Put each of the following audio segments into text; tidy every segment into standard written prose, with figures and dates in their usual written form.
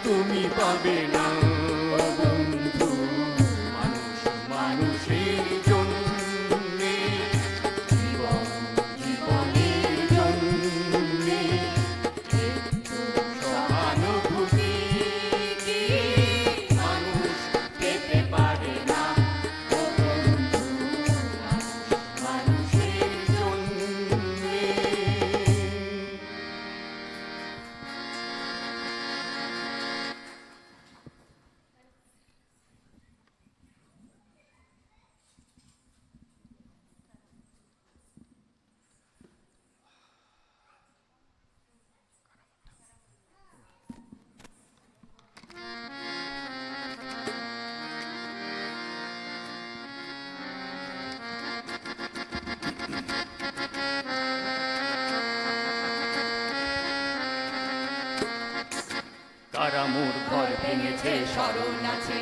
তুমি পাবে না বন্ধু মানুষ মানুষের জন্যে জীবন জীবনের জন্যে একটু সহানুভূতি কি মানুষ পেতে পারে না বন্ধু মানুষ মানুষের জন্যে কারা মোর ঘর ভেঙেছে স্মরণ আছে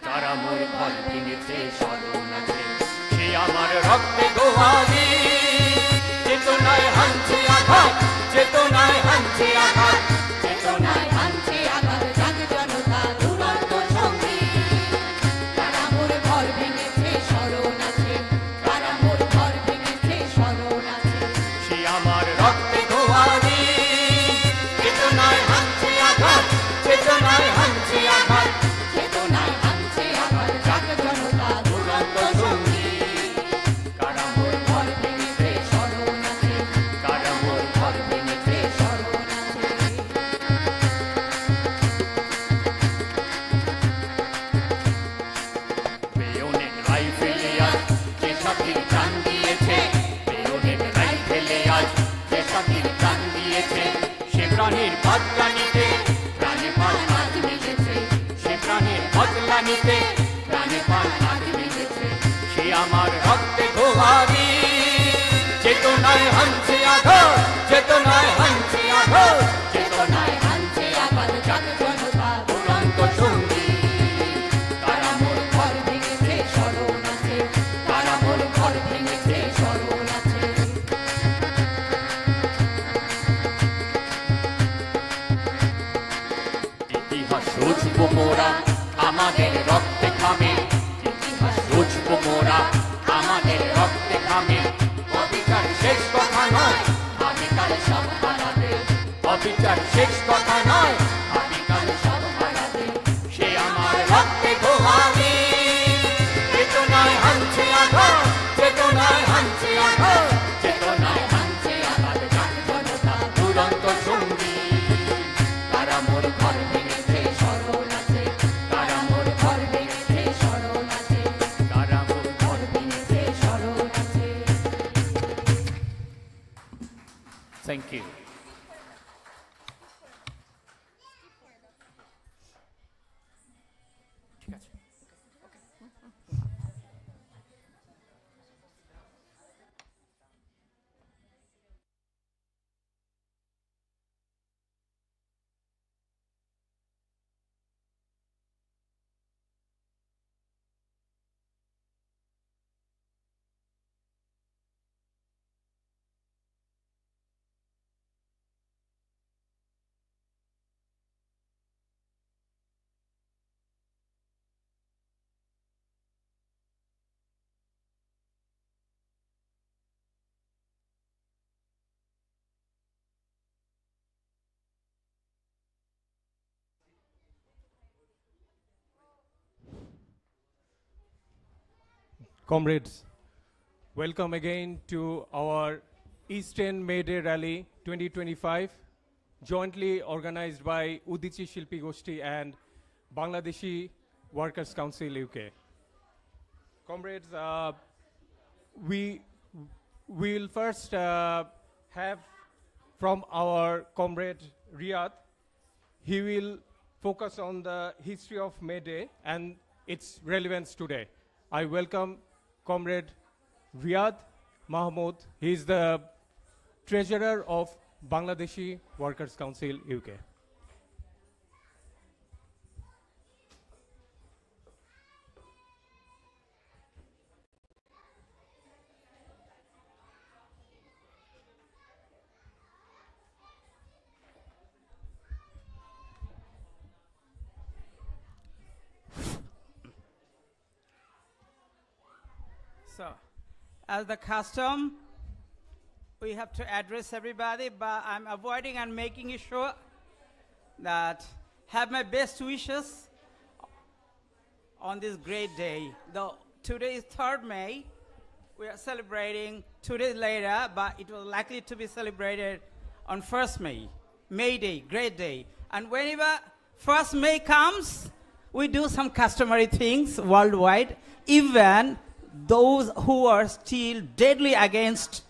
কারা মোর ঘর ভেঙেছে স্মরণ আছে সে আমার রক্তে গোয়ালি চেতনায় হানছে আঘাত চেতনায় হানছে আঘাত চেতনায় হানছে আঘাত জাগ জনতা দুরন্ত সঙ্গী কারা মোর ঘর ভেঙেছে স্মরণ আছে কারা মোর ঘর ভেঙেছে স্মরণ আছে সে আমার রক্তে গোয়ালি চেতনায় হানছে আঘাত চেতনায় হানছে আঘাত চেতনায় হানছে আঘাত জাগ জনতা দুরন্ত সঙ্গী কারা মোর ঘর ভেঙেছে স্মরণ আছে কারা মোর ঘর ভেঙেছে স্মরণ আছে বেয়োনেট রাইফেলে আজ যে সাথীর প্রাণ দিয়েছে বেয়োনেট রাইফেলে আজ যে সাথীর প্রাণ দিয়েছে সে প্রাণের বদলা নিতে প্রাণে প্রাণ আজ মিলেছে সে প্রাণের বদলা নিতে প্রাণে প্রাণ আজ মিলেছে সে আমার রক্তে গোয়ালি চেতনায় হানছে আঘাত চেতনায় হানছে আঘাত চেতনায় হানছে আঘাত জাগ জনতা দুরন্ত সঙ্গী কারা মোর ঘর ভেঙেছে স্মরণ আছে কারা মোর ঘর ভেঙেছে স্মরণ আছে ইতিহাস রচব মোরা আমাদের রক্তে ঘামে ইতিহাস রচব মোরা আমাদের রক্তে ঘামে অবিচার শেষ কথা নয় আদিকাল সব হারাবে অবিচার শেষ কথা নয় আদিকাল সব হারাবে সে আমার রক্তে গোয়ালি চেতনায় হানছে আঘাত চেতনায় হানছে আঘাত চেতনায় হানছে আঘাত জাগ জনতা দুরন্ত সঙ্গী কারা মোর ঘর ভেঙেছে স্মরণ আছে কারা মোর ঘর ভেঙেছে স্মরণ আছে কারা মোর ঘর ভেঙেছে স্মরণ আছে থ্যাংক ইউ ঠিক আছে Comrades, welcome again to our Eastern May Day Rally 2025, jointly organized by Udichi Shilpi Goshti and Bangladeshi Workers' Council UK. Comrades, we will first have from our comrade Riyadh. He will focus on the history of May Day and its relevance today. I welcome Comrade Riyadh Mahmood. He is the treasurer of Bangladeshi Workers' Council UK. So, as the custom, we have to address everybody, but I'm avoiding and making sure that have my best wishes on this great day. Though today is 3rd May, we are celebrating 2 days later, but it was likely to be celebrated on 1st May, May Day, great day. And whenever 1st May comes, we do some customary things worldwide, even those who are still deadly against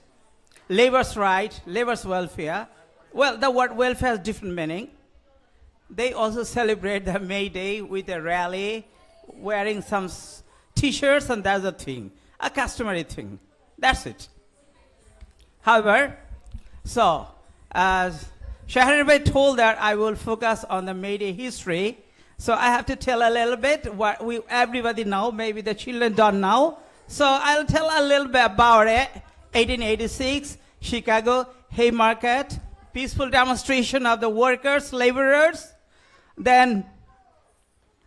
labor's right, labor's welfare. Well, the word welfare has different meaning. They also celebrate the May Day with a rally, wearing some t-shirts, and that's a thing, a customary thing. That's it. However, so as Shahar told that I will focus on the May Day history, so I have to tell a little bit what everybody know, maybe the children don't know. So I'll tell a little bit about it. 1886, Chicago Haymarket, peaceful demonstration of the workers, laborers. Then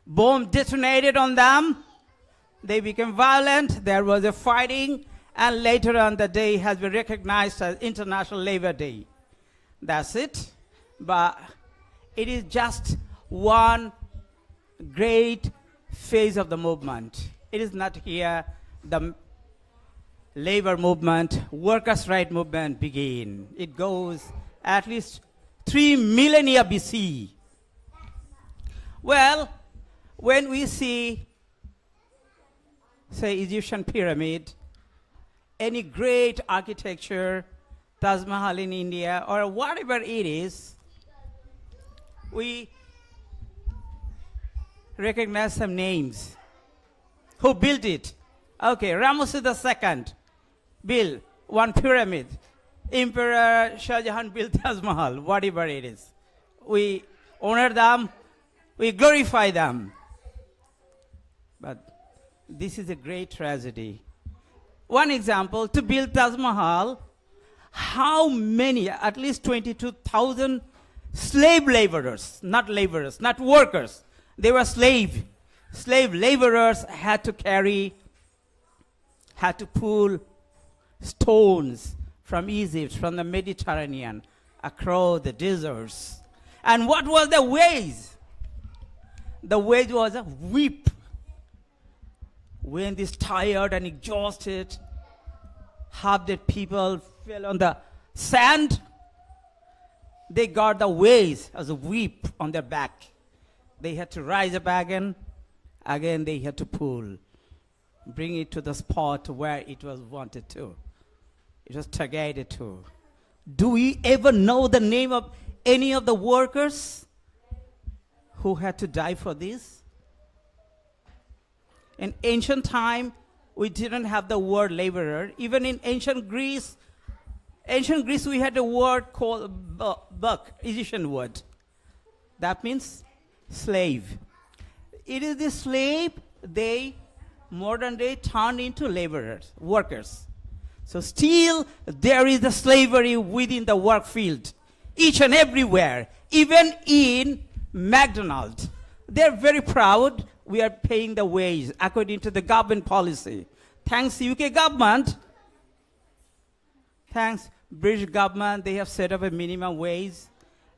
bomb detonated on them. They became violent. There was a fighting. And later on, the day has been recognized as International Labor Day. That's it. But it is just one great phase of the movement. It is not here the labor movement, workers' right movement begin. It goes at least 3 millennia BC. Well, when we see, say, Egyptian pyramid, any great architecture, Taj Mahal in India, or whatever it is, we recognize some names. Who built it? Okay, Ramesses II built one pyramid. Emperor Shah Jahan built Taj Mahal, whatever it is. We honor them, we glorify them. But this is a great tragedy. One example, to build Taj Mahal, how many, at least 22,000 slave laborers, not workers, they were slave laborers had to pull stones from Egypt, from the Mediterranean, across the deserts. And what was the wage? The wage was a whip. When this tired and exhausted, half-dead people fell on the sand, they got the wage as a whip on their back. They had to rise up again they had to pull, bring it to the spot where it was wanted to. It was targeted to. Do we ever know the name of any of the workers who had to die for this? In ancient time, we didn't have the word laborer. Even in ancient Greece we had a word called buk, Egyptian word. That means slave. It is the slave they modern day turned into laborers, workers. So still there is the slavery within the work field, each and everywhere, even in McDonald's. They're very proud we are paying the wage according to the government policy. Thanks UK government, thanks British government, they have set up a minimum wage,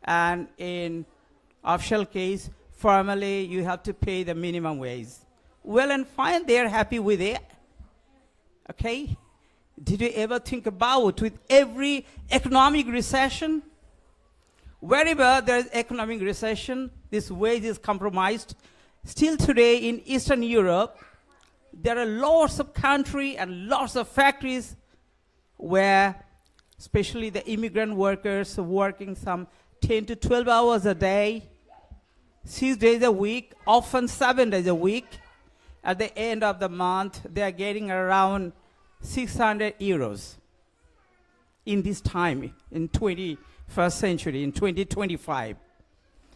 and in official case, formally you have to pay the minimum wage. Well and fine, they are happy with it. Okay? Did you ever think about with every economic recession, wherever there is economic recession, this wage is compromised. Still today in Eastern Europe, there are lots of countries and lots of factories where especially the immigrant workers are working some 10 to 12 hours a day, 6 days a week, often 7 days a week. At the end of the month, they are getting around 600 euros in this time, in 21st century, in 2025.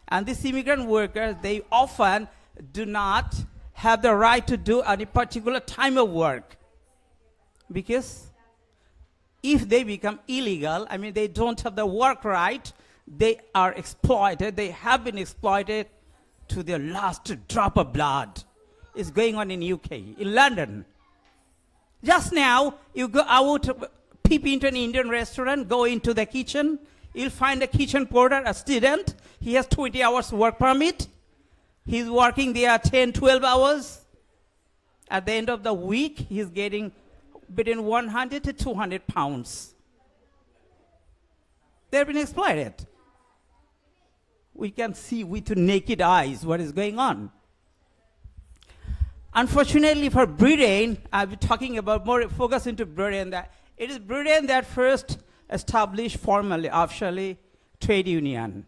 And these immigrant workers, they often do not have the right to do any particular time of work. Because if they become illegal, I mean, they don't have the work right, they are exploited, they have been exploited to their last drop of blood. It's going on in UK, in London. Just now, you go out, peep into an Indian restaurant, go into the kitchen, you'll find a kitchen porter, a student. He has 20 hours work permit. He's working there 10, 12 hours. At the end of the week, he's getting between 100 to 200 pounds. They've been exploited. We can see with naked eyes what is going on. Unfortunately for Britain, I'll be talking about more focus into Britain, that it is Britain that first established formally, officially, trade union.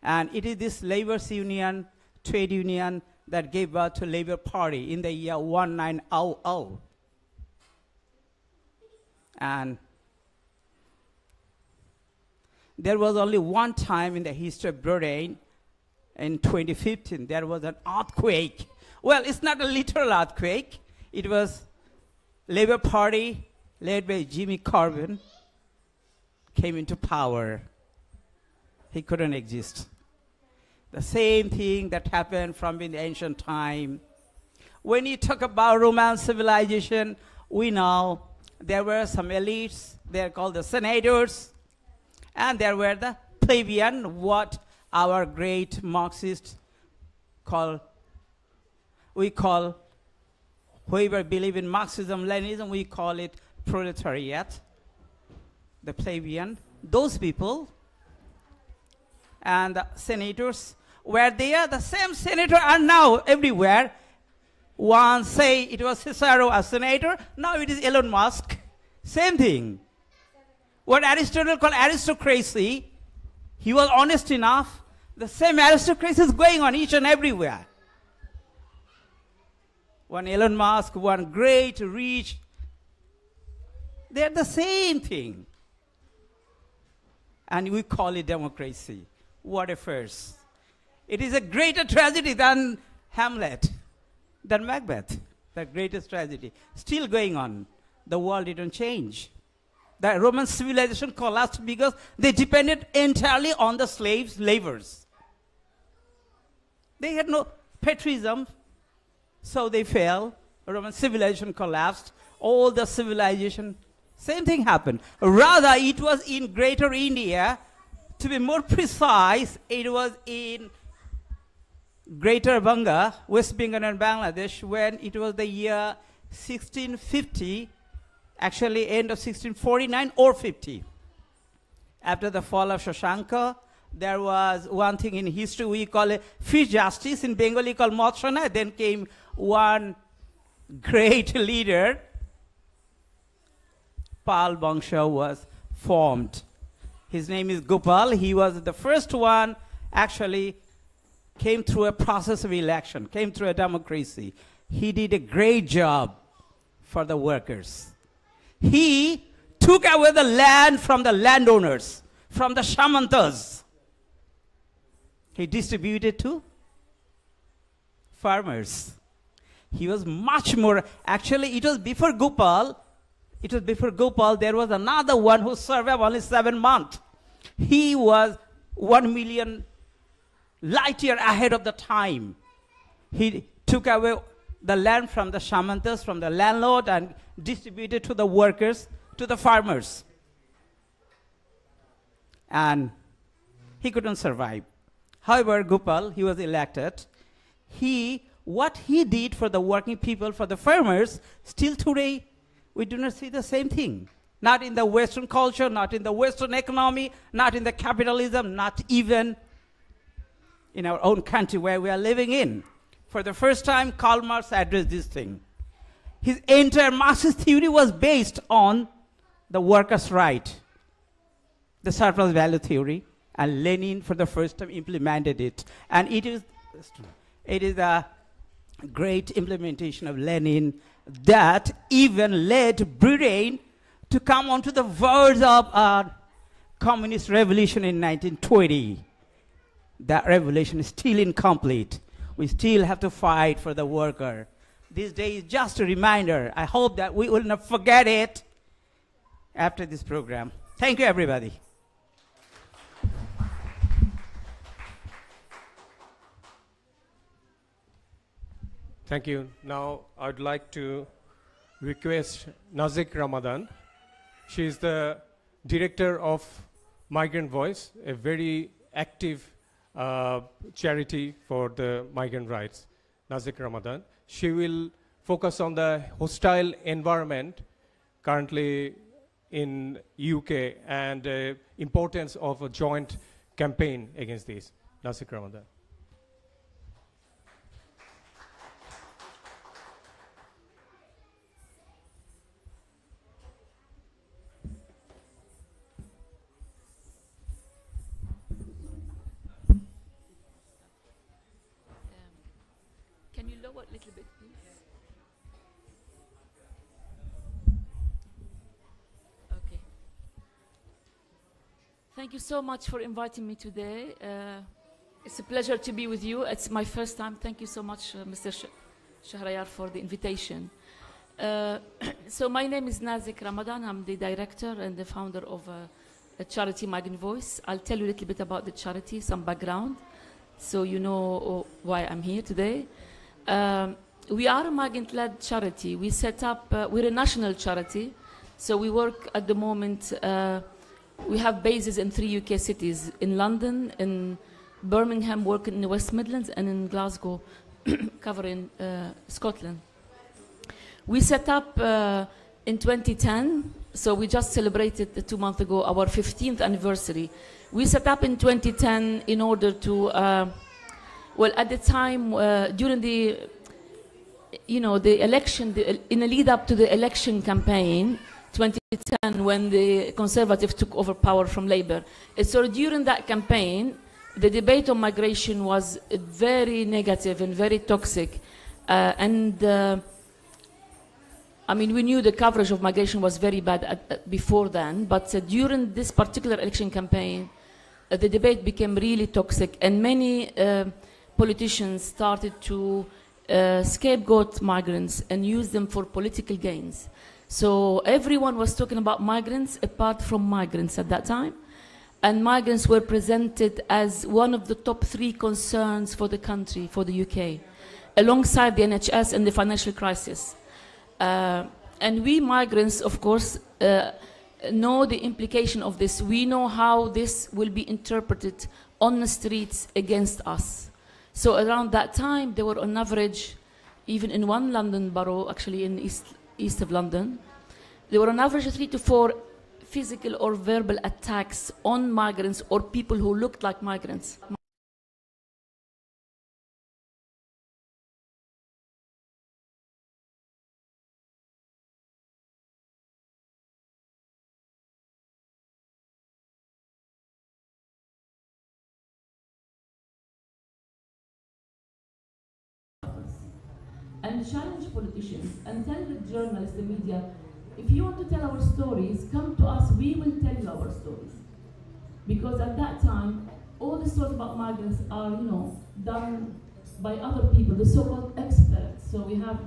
And it is this labor union, trade union, that gave birth to Labour Party in the year 1900. And there was only one time in the history of Britain, in 2015, there was an earthquake. Well, it's not a literal earthquake. It was Labour Party, led by Jimmy Corbyn, came into power. He couldn't exist. The same thing that happened from in the ancient time. When you talk about Roman civilization, we know there were some elites. They're called the senators. And there were the plebeian, what our great Marxists call, we call, whoever believe in Marxism, Leninism, we call it proletariat, the plebeian. Those people and the senators were there. The same senator are now everywhere. One say it was Cicero, a senator. Now it is Elon Musk. Same thing. What Aristotle called aristocracy, he was honest enough. The same aristocracy is going on each and everywhere. One Elon Musk, one great, rich, they're the same thing. And we call it democracy. What a farce. It is a greater tragedy than Hamlet, than Macbeth, the greatest tragedy. Still going on. The world didn't change. The Roman civilization collapsed because they depended entirely on the slaves, laborers. They had no patriotism, so they fell. Roman civilization collapsed. All the civilization, same thing happened. Rather, it was in Greater India. To be more precise, it was in Greater Bengal, West Bengal and Bangladesh, when it was the year 1650, actually end of 1649 or 50. After the fall of Shashanka, there was one thing in history we call it fish justice, in Bengali called Motsana. Then came one great leader, Pal Bangsha was formed. His name is Gopal. He was the first one, actually came through a process of election, came through a democracy. He did a great job for the workers. He took away the land from the landowners, from the shamantas. He distributed to farmers. He was much more, actually it was before Gopal, there was another one who survived only 7 months. He was 1 million light year ahead of the time. He took away the land from the shamantas, from the landlord, and distributed to the workers, to the farmers. And he couldn't survive. However, Gopal, he was elected. What he did for the working people, for the farmers, still today, we do not see the same thing. Not in the Western culture, not in the Western economy, not in the capitalism, not even in our own country where we are living in. For the first time, Karl Marx addressed this thing. His entire Marxist theory was based on the workers' right, the surplus value theory, and Lenin for the first time implemented it. And it is a great implementation of Lenin that even led Britain to come onto the verge of a communist revolution in 1920. That revolution is still incomplete. We still have to fight for the worker. This day is just a reminder. I hope that we will not forget it after this program. Thank you, everybody. Thank you. Now, I'd like to request Nazik Ramadan. She is the director of Migrant Voice, a very active charity for the migrant rights. Nazik Ramadan. She will focus on the hostile environment currently in UK and importance of a joint campaign against this. Nazik Ramadan. Can you lower a little bit, please? Okay. Thank you so much for inviting me today. It's a pleasure to be with you. It's my first time. Thank you so much, Mr. Shahrayar, for the invitation. So my name is Nazik Ramadan. I'm the director and the founder of a charity, Migrant Voice. I'll tell you a little bit about the charity, some background, so you know why I'm here today. We are a migrant-led charity. We set up, we're a national charity, so we work at the moment, we have bases in 3 UK cities, in London, in Birmingham, work in the West Midlands, and in Glasgow, covering Scotland. We set up in 2010, so we just celebrated 2 months ago our 15th anniversary. We set up in 2010 in order to, well, at the time, during the, the election, in the lead up to the election campaign, 2010, when the Conservatives took over power from Labour. So during that campaign, the debate on migration was very negative and very toxic. I mean, we knew the coverage of migration was very bad before then, but during this particular election campaign, the debate became really toxic, and many politicians started to scapegoat migrants and use them for political gains. So everyone was talking about migrants apart from migrants at that time. And migrants were presented as one of the top 3 concerns for the country, for the UK, alongside the NHS and the financial crisis. And we migrants, of course, know the implication of this. We know how this will be interpreted on the streets against us. So around that time, there were on average, even in one London borough, actually in east of London, there were on average 3 to 4 physical or verbal attacks on migrants or people who looked like migrants. And challenge politicians and tell the journalists, the media, if you want to tell our stories, come to us, we will tell you our stories. Because at that time, all the stories about migrants are, done by other people, the so-called experts. So we have,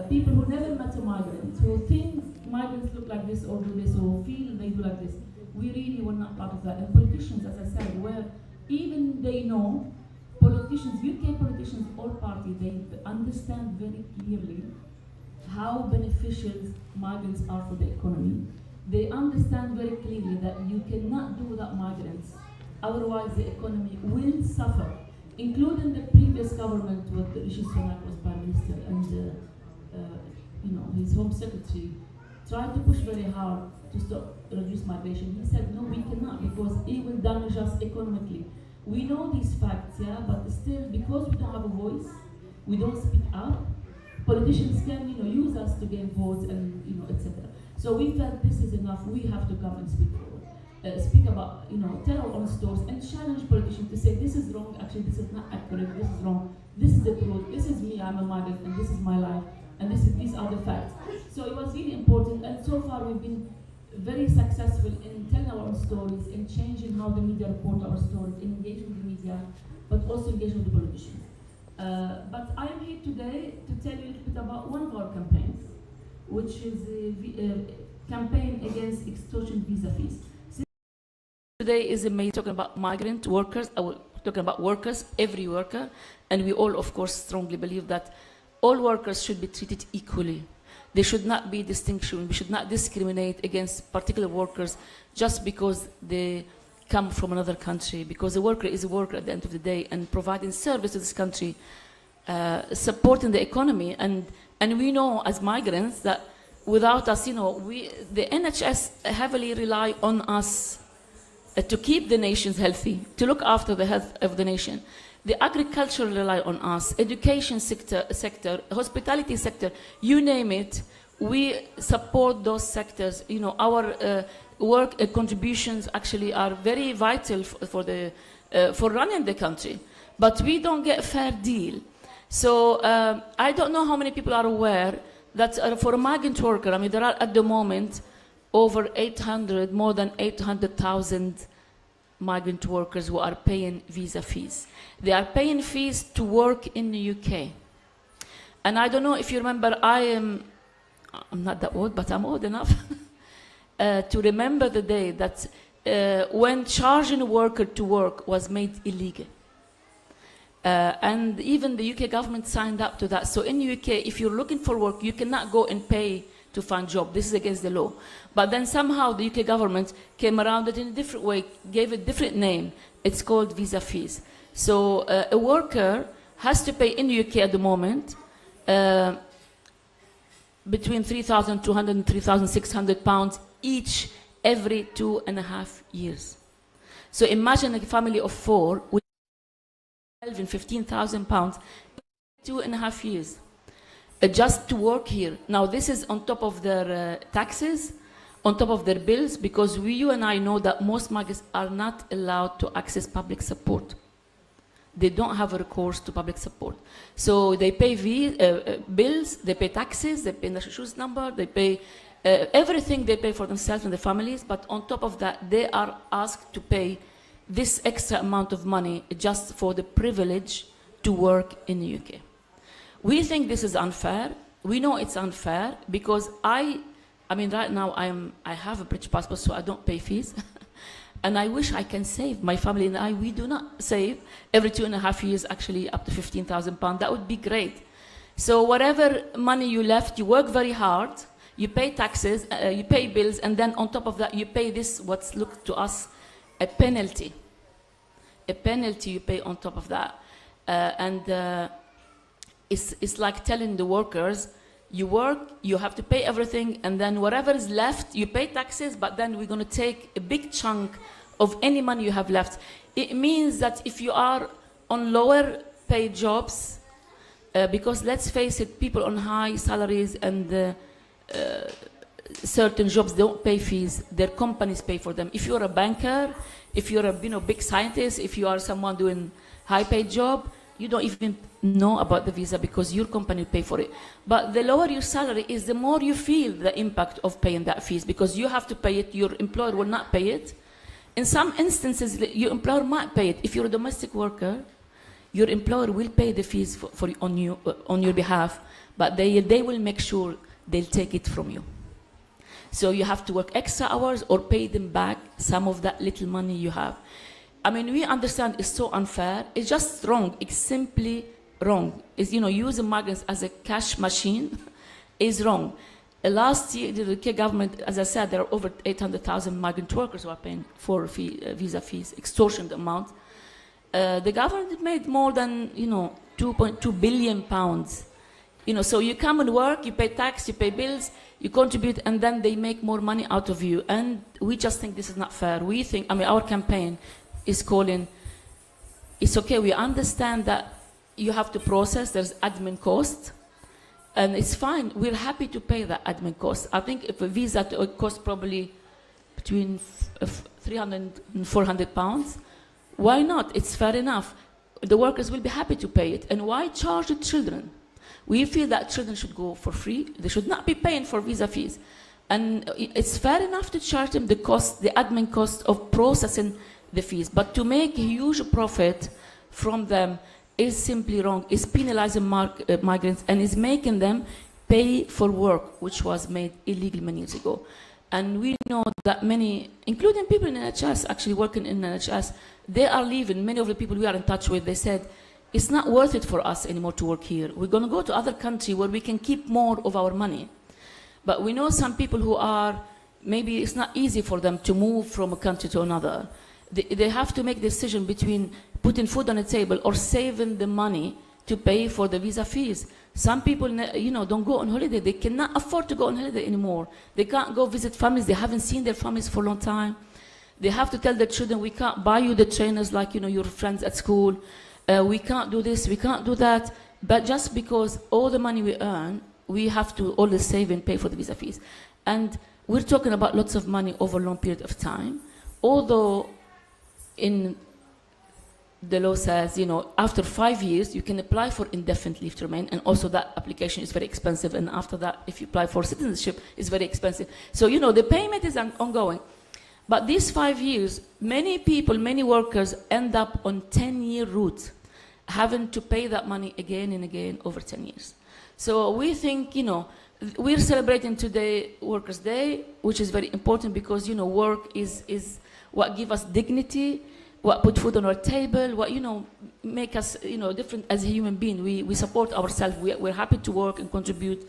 people who never met a migrant, who think migrants look like this or do this or feel they do like this. We really were not part of that. And politicians, as I said, where even they know, politicians, UK politicians, all parties, they understand very clearly how beneficial migrants are for the economy. They understand very clearly that you cannot do without migrants, otherwise the economy will suffer, including the previous government with Rishi Sunak was Prime Minister and his Home Secretary tried to push very hard to stop reduce migration. He said, no, we cannot, because it will damage us economically. We know these facts, yeah, but still, because we don't have a voice, we don't speak up, politicians can, use us to gain votes and, etc. So we felt this is enough, we have to come and speak forward. Speak about, tell our own stories and challenge politicians to say, this is wrong, actually this is not accurate, this is wrong, this is the truth, this is me, I'm a migrant, and this is my life, and these are the facts. So it was really important, and so far we've been very successful in telling our own stories, in changing how the media report our stories, in engaging with the media, but also engaging with the politicians. But I am here today to tell you a little bit about one of our campaigns, which is a campaign against extortion visa fees. Today is talking about migrant workers, talking about workers, every worker, and we all, of course, strongly believe that all workers should be treated equally. There should not be distinction. We should not discriminate against particular workers just because they come from another country, because a worker is a worker at the end of the day and providing service to this country, supporting the economy. And we know as migrants that without us, the NHS heavily rely on us to keep the nations healthy, to look after the health of the nation. The agriculture rely on us, education sector, hospitality sector, you name it, we support those sectors. Our work contributions actually are very vital for running the country, but we don't get a fair deal. So I don't know how many people are aware that for a migrant worker, there are at the moment over more than 800,000 migrant workers who are paying visa fees. They are paying fees to work in the UK. And I don't know if you remember, I'm not that old, but I'm old enough to remember the day that when charging a worker to work was made illegal. And even the UK government signed up to that. So in the UK, if you're looking for work, you cannot go and pay to find a job. This is against the law. But then somehow the UK government came around it in a different way, gave it a different name. It's called visa fees. So a worker has to pay in the UK at the moment between £3,200 and £3,600 each every 2.5 years. So imagine a family of 4 with £12,000 and £15,000 2.5 years. Just to work here. Now this is on top of their taxes, on top of their bills, because you and I know that most migrants are not allowed to access public support. They don't have a recourse to public support. So they pay bills, they pay taxes, they pay national insurance number, they pay everything they pay for themselves and their families, but on top of that, they are asked to pay this extra amount of money just for the privilege to work in the UK. We think this is unfair. We know it's unfair because right now I have a British passport, so I don't pay fees. And I wish I can save. My family and we do not save every 2.5 years, actually up to £15,000. That would be great. So whatever money you left, you work very hard, you pay taxes, you pay bills, and then on top of that, you pay this, what's looked to us, a penalty. A penalty you pay on top of that. It's like telling the workers, you work, you have to pay everything, and then whatever is left, you pay taxes, but then we're going to take a big chunk of any money you have left. It means that if you are on lower paid jobs, because let's face it, people on high salaries and certain jobs don't pay fees, their companies pay for them. If you're a banker, if you're a big scientist, if you are someone doing high paid job, you don't even know about the visa because your company pay for it. But the lower your salary is, the more you feel the impact of paying that fees because you have to pay it, your employer will not pay it. In some instances, your employer might pay it. If you're a domestic worker, your employer will pay the fees on your behalf, but they will make sure they'll take it from you. So you have to work extra hours or pay them back some of that little money you have. We understand it's so unfair. It's just wrong. It's simply wrong. It's, using migrants as a cash machine is wrong. Last year, the UK government, as I said, there are over 800,000 migrant workers who are paying for visa fees, extortionate amount. The government made more than, 2.2 billion pounds. So you come and work, you pay tax, you pay bills, you contribute, and then they make more money out of you. And we just think this is not fair. We think, our campaign is calling, it's okay, we understand that you have to process, there's admin cost, and it's fine, we're happy to pay that admin cost. I think if a visa costs probably between 300 and 400 pounds, why not? It's fair enough. The workers will be happy to pay it. And why charge the children? We feel that children should go for free. They should not be paying for visa fees. And it's fair enough to charge them the cost, the admin cost of processing the fees, but to make a huge profit from them is simply wrong. It's penalizing migrants and is making them pay for work which was made illegal many years ago. And we know that many, including people in NHS, actually working in NHS, they are leaving. Many of the people we are in touch with, they said, it's not worth it for us anymore to work here. We're going to go to other country where we can keep more of our money. But we know some people who are, maybe it's not easy for them to move from a country to another. They have to make a decision between putting food on the table or saving the money to pay for the visa fees. Some people, don't go on holiday. They cannot afford to go on holiday anymore. They can't go visit families. They haven't seen their families for a long time. They have to tell their children, we can't buy you the trainers like, your friends at school. We can't do this, we can't do that. But just because all the money we earn, we have to always save and pay for the visa fees. And we're talking about lots of money over a long period of time. Although in the law says, after 5 years, you can apply for indefinite leave to remain, and also that application is very expensive, and after that, if you apply for citizenship, it's very expensive. So, the payment is ongoing. But these 5 years, many people, many workers end up on 10-year route, having to pay that money again and again over 10 years. So we think, we're celebrating today Workers' Day, which is very important because, work is what gives us dignity, what put food on our table, what, make us, different as a human being. We support ourselves. We're happy to work and contribute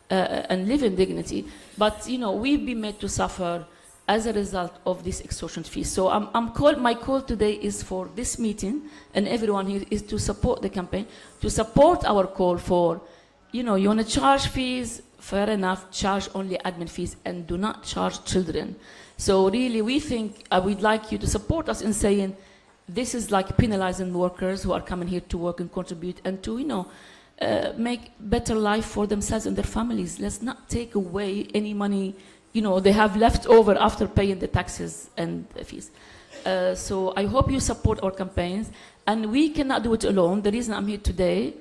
and live in dignity. But, we've been made to suffer as a result of this extortion fee. So my call today is for this meeting and everyone here is to support the campaign, to support our call for, you want to charge fees, fair enough, charge only admin fees and do not charge children. So really we think, we'd like you to support us in saying this is like penalizing workers who are coming here to work and contribute and to, make better life for themselves and their families. Let's not take away any money they have left over after paying the taxes and the fees. So I hope you support our campaigns. And we cannot do it alone. The reason I'm here today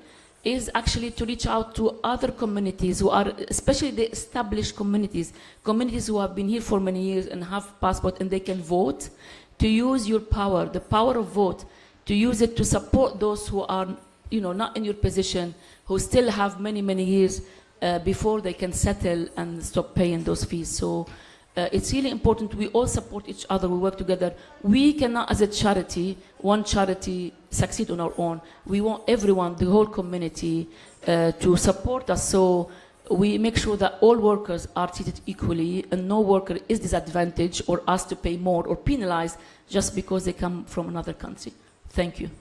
is actually to reach out to other communities who are, especially the established communities who have been here for many years and have passport and they can vote, to use your power, the power of vote, to use it to support those who are, not in your position, who still have many, many years before they can settle and stop paying those fees. So it's really important we all support each other, we work together. We cannot, as a charity, one charity, succeed on our own. We want everyone, the whole community, to support us so we make sure that all workers are treated equally and no worker is disadvantaged or asked to pay more or penalized just because they come from another country. Thank you.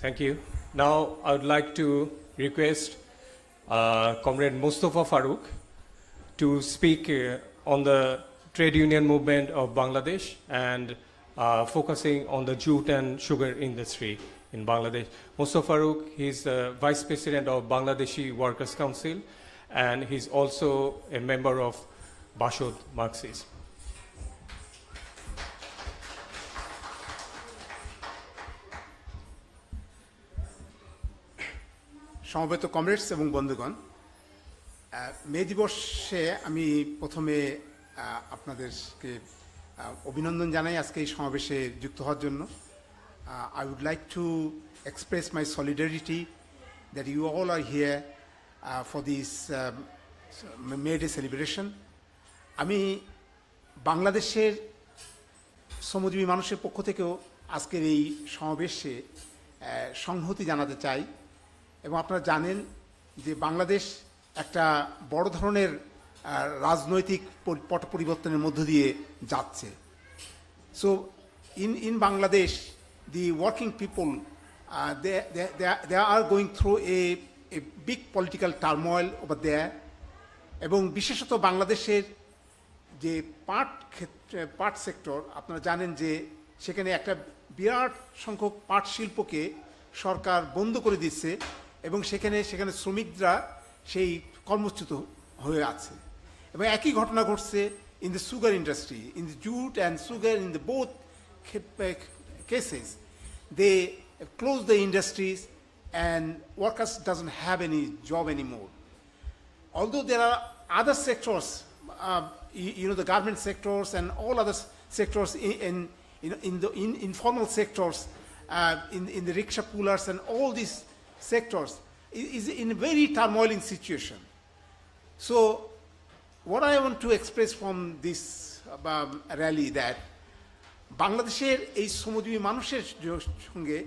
Thank you. Now I would like to request Comrade Mustafa Farooq to speak on the trade union movement of Bangladesh and focusing on the jute and sugar industry in Bangladesh. Mustafa Farooq, he's the Vice President of Bangladeshi Workers' Council and he's also a member of Bashod Marxism. সমবেত comrades এবং বন্ধুগণ, মে দিবসে আমি প্রথমে আপনাদেরকে অভিনন্দন জানাই আজকে এই সমাবেশে যুক্ত হওয়ার জন্য। I would like to express my solidarity that you all are here for this May Day celebration. আমি বাংলাদেশের শ্রমজীবী মানুষের পক্ষ থেকেও আজকের এই সমাবেশে সংহতি জানাতে চাই। এবং আপনারা জানেন যে বাংলাদেশ একটা বড় ধরনের রাজনৈতিক পট পরিবর্তনের মধ্য দিয়ে যাচ্ছে। So in Bangladesh the working people they are going through a big political turmoil over there এবং বিশেষত বাংলাদেশের যে পাট সেক্টর আপনারা জানেন যে সেখানে একটা বিরাট সংখ্যক পাট শিল্পকে সরকার বন্ধ করে দিচ্ছে এবং সেখানে শ্রমিকরা সেই কর্মচ্যুত হয়ে আছে এবং একই ঘটনা ঘটছে in the sugar industry, in the jute and sugar, in the both cases they close the industries and workers doesn't have any job anymore. Although there are other sectors, the garment sectors and all other sectors in the informal sectors, in the rickshaw pullers and all these sectors is in a very turmoiling situation. So what I want to express from this rally that বাংলাদেশের এই শ্রমজীবী মানুষের সঙ্গে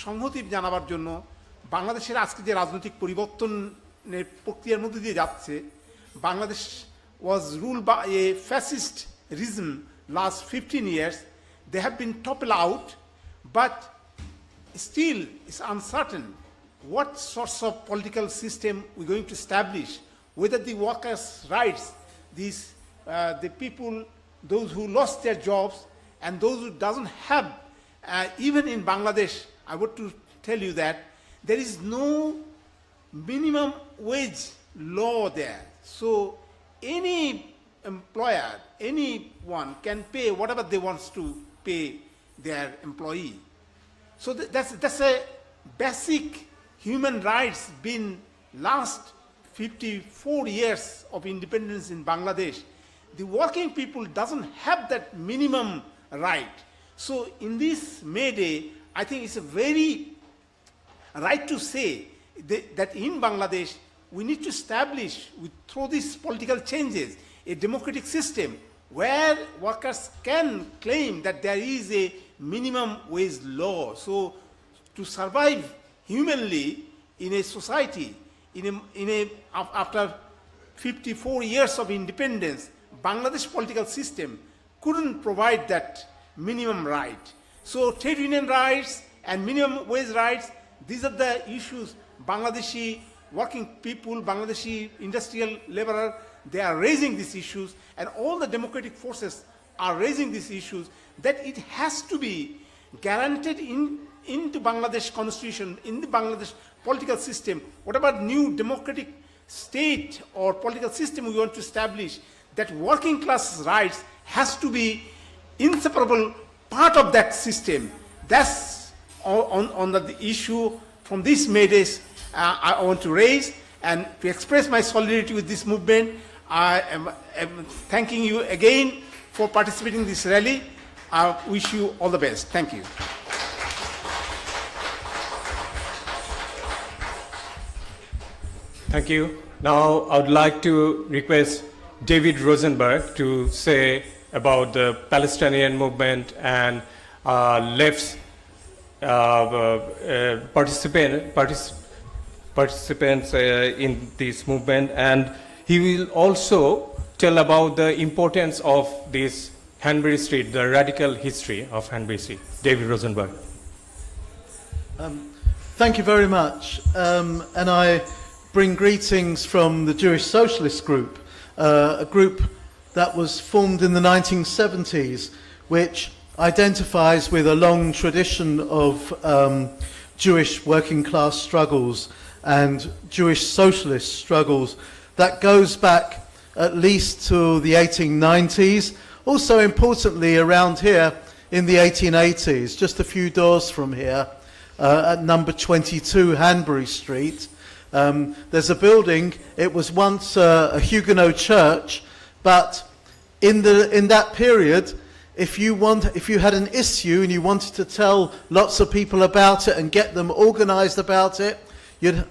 সংহতি জানাবার জন্য বাংলাদেশের আজকে যে রাজনৈতিক পরিবর্তনের প্রক্রিয়ার মধ্যে দিয়ে যাচ্ছে, Bangladesh was ruled by a fascist regime last 15 years. They have been toppled out, but still it's uncertain what sorts of political system we're going to establish, whether the workers' rights, the people, those who lost their jobs, and those who doesn't have, even in Bangladesh, I want to tell you that there is no minimum wage law there. So any employer, anyone can pay whatever they want to pay their employee. So that's a basic human rights been last 54 years of independence in Bangladesh. The working people doesn't have that minimum right. So in this May Day, I think it's a very right to say that in Bangladesh, we need to establish, through these political changes, a democratic system where workers can claim that there is a minimum wage law. So to survive humanly in a society, after 54 years of independence, Bangladesh political system couldn't provide that minimum right. So trade union rights and minimum wage rights, these are the issues Bangladeshi working people, Bangladeshi industrial laborer, they are raising these issues, and all the democratic forces are raising these issues, that it has to be guaranteed into Bangladesh constitution, in the Bangladesh political system, whatever new democratic state or political system we want to establish, that working class rights has to be inseparable part of that system. That's on the issue from this May Day I want to raise, and to express my solidarity with this movement. I am thanking you again for participating in this rally. I wish you all the best. Thank you. Thank you. Now I would like to request David Rosenberg to say about the Palestinian movement and left's participants in this movement, and he will also tell about the importance of this Hanbury Street, the radical history of Hanbury Street. David Rosenberg. Thank you very much, and I bring greetings from the Jewish Socialist Group, a group that was formed in the 1970s, which identifies with a long tradition of Jewish working class struggles and Jewish socialist struggles that goes back at least to the 1890s, also importantly around here in the 1880s, just a few doors from here, at number 22 Hanbury Street. There's a building, it was once a Huguenot church, but in that period, if you had an issue and you wanted to tell lots of people about it and get them organized about it, you'd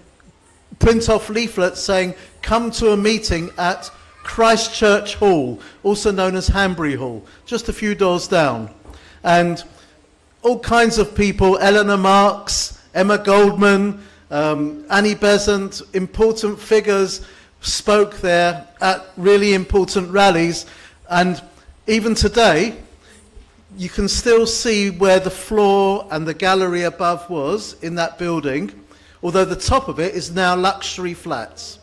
print off leaflets saying, come to a meeting at Christ Church Hall, also known as Hanbury Hall, just a few doors down. And all kinds of people, Eleanor Marx, Emma Goldman, Annie Besant, important figures spoke there at really important rallies. And even today, you can still see where the floor and the gallery above was in that building, although the top of it is now luxury flats.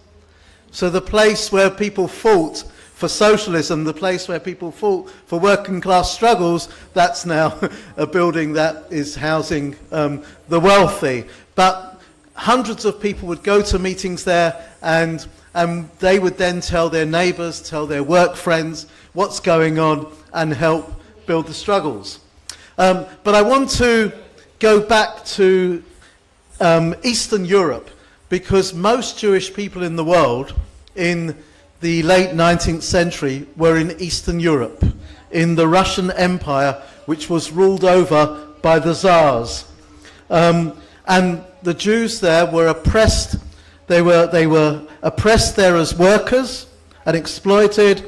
So the place where people fought for socialism, the place where people fought for working class struggles, that's now a building that is housing the wealthy. But hundreds of people would go to meetings there, and they would then tell their neighbours, tell their work friends what's going on, and help build the struggles. But I want to go back to Eastern Europe, because most Jewish people in the world in the late 19th century were in Eastern Europe, in the Russian Empire, which was ruled over by the Tsars. And the Jews there were oppressed. They were oppressed there as workers and exploited,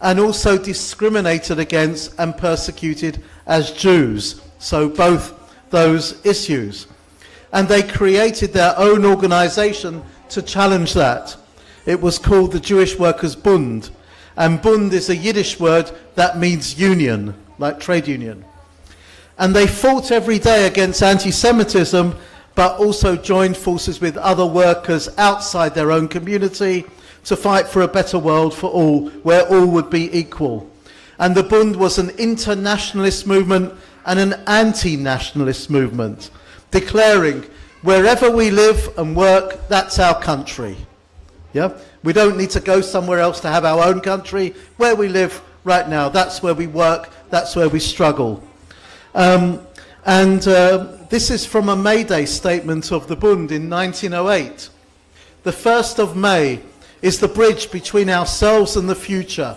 and also discriminated against and persecuted as Jews. So both those issues. And they created their own organization to challenge that. It was called the Jewish Workers' Bund. And Bund is a Yiddish word that means union, like trade union. And they fought every day against anti-Semitism, but also joined forces with other workers outside their own community to fight for a better world for all, where all would be equal. And the Bund was an internationalist movement and an anti-nationalist movement, declaring wherever we live and work, that's our country. Yeah? We don't need to go somewhere else to have our own country. Where we live right now, that's where we work, that's where we struggle. This is from a May Day statement of the Bund in 1908. The 1st of May is the bridge between ourselves and the future.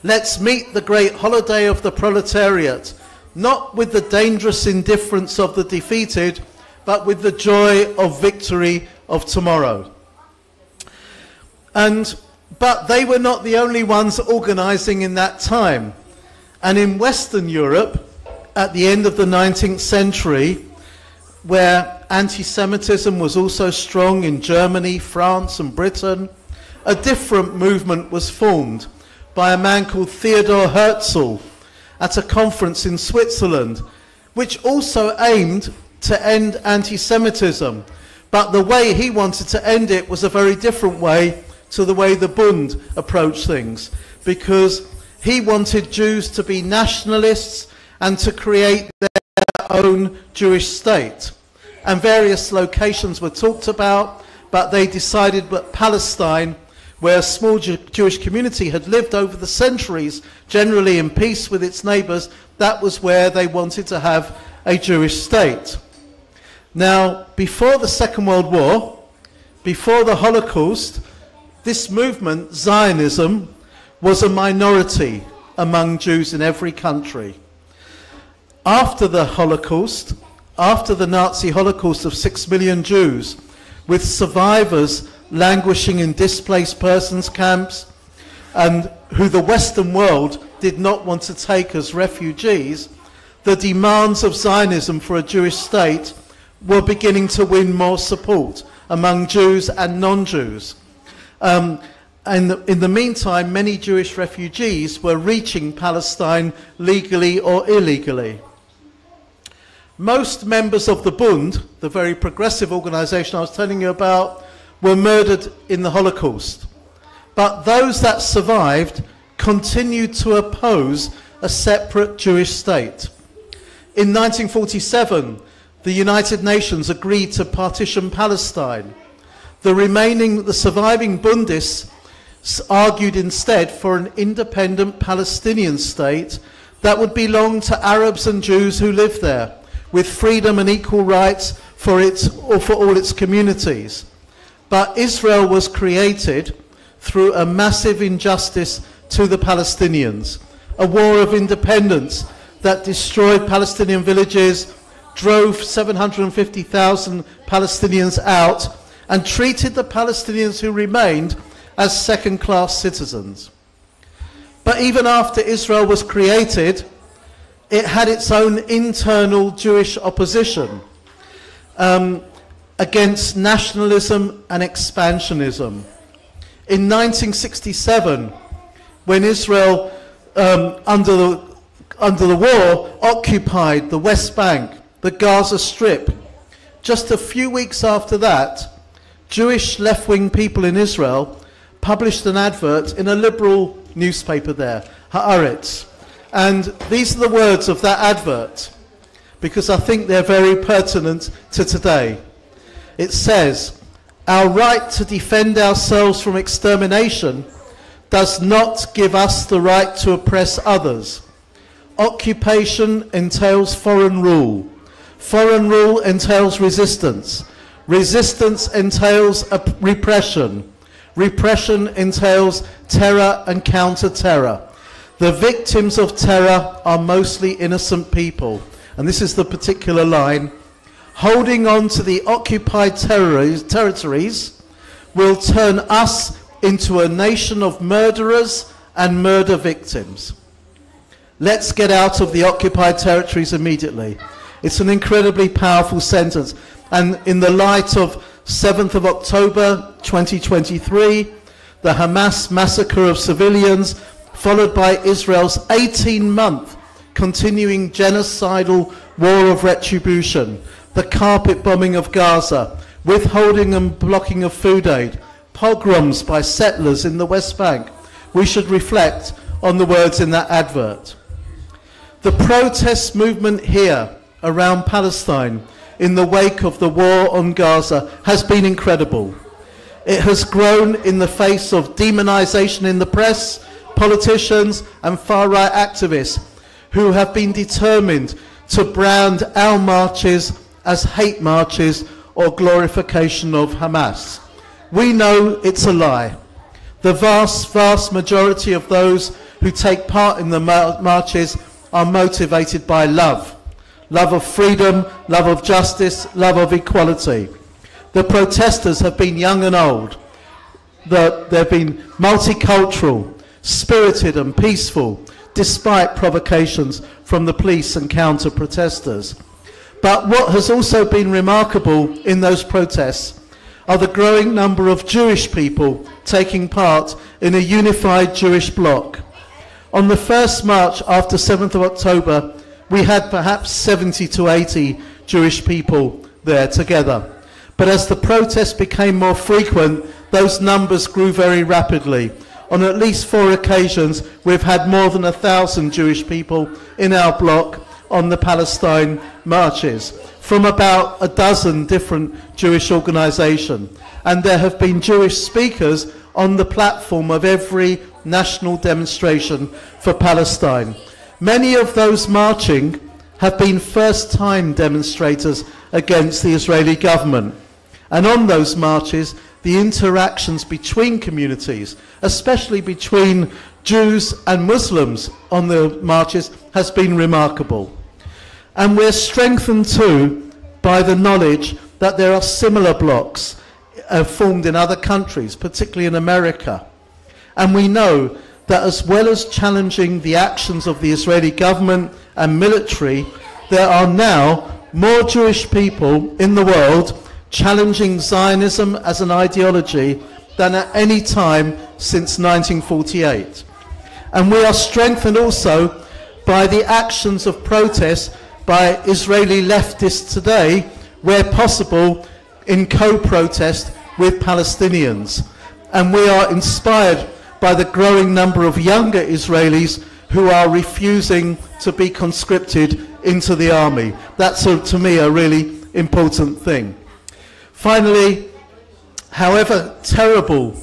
Let's meet the great holiday of the proletariat, not with the dangerous indifference of the defeated, but with the joy of victory of tomorrow. But they were not the only ones organizing in that time. And in Western Europe, at the end of the 19th century, where anti-Semitism was also strong in Germany, France and Britain, a different movement was formed by a man called Theodor Herzl at a conference in Switzerland, which also aimed to end anti-Semitism. But the way he wanted to end it was a very different way to the way the Bund approached things, because he wanted Jews to be nationalists and to create their own Jewish state. And various locations were talked about, but they decided that Palestine, where a small Jewish community had lived over the centuries, generally in peace with its neighbours, that was where they wanted to have a Jewish state. Now, before the Second World War, before the Holocaust, this movement, Zionism, was a minority among Jews in every country. After the Holocaust, after the Nazi Holocaust of 6 million Jews, with survivors languishing in displaced persons camps, and who the Western world did not want to take as refugees, the demands of Zionism for a Jewish state were beginning to win more support among Jews and non-Jews. And in the meantime, many Jewish refugees were reaching Palestine legally or illegally. Most members of the Bund, the very progressive organization I was telling you about, were murdered in the Holocaust. But those that survived continued to oppose a separate Jewish state. In 1947, the United Nations agreed to partition Palestine. The surviving Bundists argued instead for an independent Palestinian state that would belong to Arabs and Jews who lived there, with freedom and equal rights for all its communities. But Israel was created through a massive injustice to the Palestinians, a war of independence that destroyed Palestinian villages, drove 750,000 Palestinians out, and treated the Palestinians who remained as second-class citizens. But even after Israel was created, it had its own internal Jewish opposition against nationalism and expansionism. In 1967, when Israel, under the war, occupied the West Bank, the Gaza Strip, just a few weeks after that, Jewish left-wing people in Israel published an advert in a liberal newspaper there, Haaretz. And these are the words of that advert, because I think they're very pertinent to today. It says, "Our right to defend ourselves from extermination does not give us the right to oppress others. Occupation entails foreign rule. Foreign rule entails resistance. Resistance entails repression. Repression entails terror and counter-terror. The victims of terror are mostly innocent people." And this is the particular line: holding on to the occupied territories will turn us into a nation of murderers and murder victims. Let's get out of the occupied territories immediately. It's an incredibly powerful sentence. And in the light of 7th of October 2023, the Hamas massacre of civilians, followed by Israel's 18-month continuing genocidal war of retribution, the carpet bombing of Gaza, withholding and blocking of food aid, pogroms by settlers in the West Bank, we should reflect on the words in that advert. The protest movement here around Palestine in the wake of the war on Gaza has been incredible. It has grown in the face of demonization in the press, politicians and far-right activists who have been determined to brand our marches as hate marches or glorification of Hamas. We know it's a lie. The vast, vast majority of those who take part in the marches are motivated by love. Love of freedom, love of justice, love of equality. The protesters have been young and old. They've been multicultural, spirited and peaceful, despite provocations from the police and counter-protesters. But what has also been remarkable in those protests are the growing number of Jewish people taking part in a unified Jewish bloc. On the first march after 7th of October, we had perhaps 70 to 80 Jewish people there together. But as the protests became more frequent, those numbers grew very rapidly. On at least 4 occasions, we've had more than 1,000 Jewish people in our bloc on the Palestine marches, from about a dozen different Jewish organisations. And there have been Jewish speakers on the platform of every national demonstration for Palestine. Many of those marching have been first-time demonstrators against the Israeli government. And on those marches, the interactions between communities, especially between Jews and Muslims on the marches, has been remarkable. And we're strengthened too by the knowledge that there are similar blocs formed in other countries, particularly in America. And we know that as well as challenging the actions of the Israeli government and military, there are now more Jewish people in the world challenging Zionism as an ideology than at any time since 1948. And we are strengthened also by the actions of protest by Israeli leftists today, where possible, in co-protest with Palestinians. And we are inspired by the growing number of younger Israelis who are refusing to be conscripted into the army. That's, to me, a really important thing. Finally, however terrible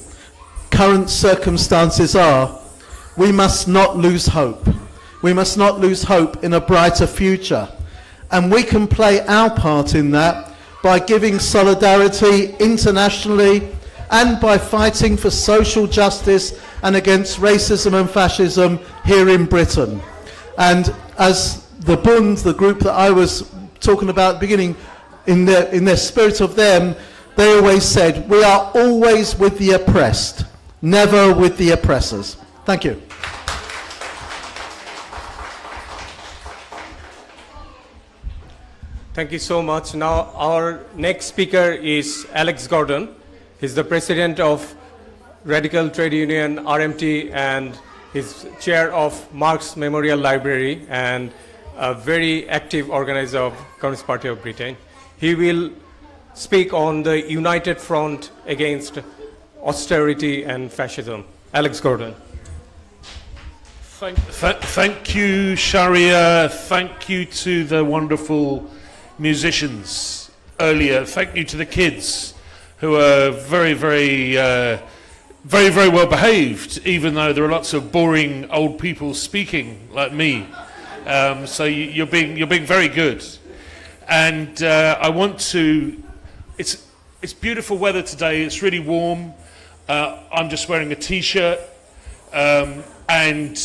current circumstances are, we must not lose hope. We must not lose hope in a brighter future. And we can play our part in that by giving solidarity internationally and by fighting for social justice and against racism and fascism here in Britain. And as the Bund, the group that I was talking about at the beginning, in their spirit of them, they always said, we are always with the oppressed, never with the oppressors. Thank you. Thank you so much. Now our next speaker is Alex Gordon. He's the president of Radical Trade Union, RMT, and he's chair of Marx Memorial Library and a very active organizer of Communist Party of Britain. He will speak on the united front against austerity and fascism. Alex Gordon. Thank you, Sharia. Thank you to the wonderful musicians earlier. Thank you to the kids who are very well behaved, even though there are lots of boring old people speaking like me. So you're being very good. And I want to. It's beautiful weather today. It's really warm. I'm just wearing a t-shirt, and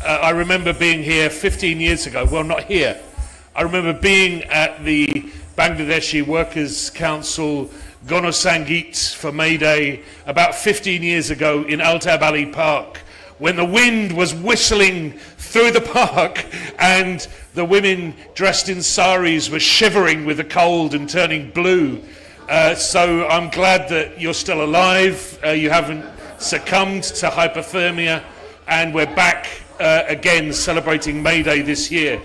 I remember being here 15 years ago. Well, not here. I remember being at the Bangladeshi Workers' Council Gono Sangeet for May Day about 15 years ago in Altab Ali Park, when the wind was whistling through the park and the women dressed in saris were shivering with the cold and turning blue. So I'm glad that you're still alive, you haven't succumbed to hypothermia, and we're back again celebrating May Day this year.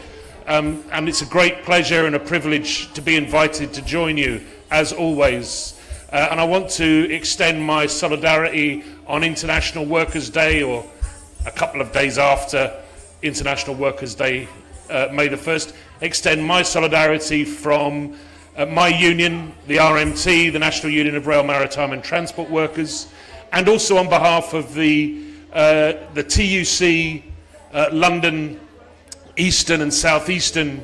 And it's a great pleasure and a privilege to be invited to join you, as always. And I want to extend my solidarity on International Workers' Day, or a couple of days after International Workers' Day, May the 1st, extend my solidarity from my union, the RMT, the National Union of Rail, Maritime and Transport Workers, and also on behalf of the TUC London Eastern and Southeastern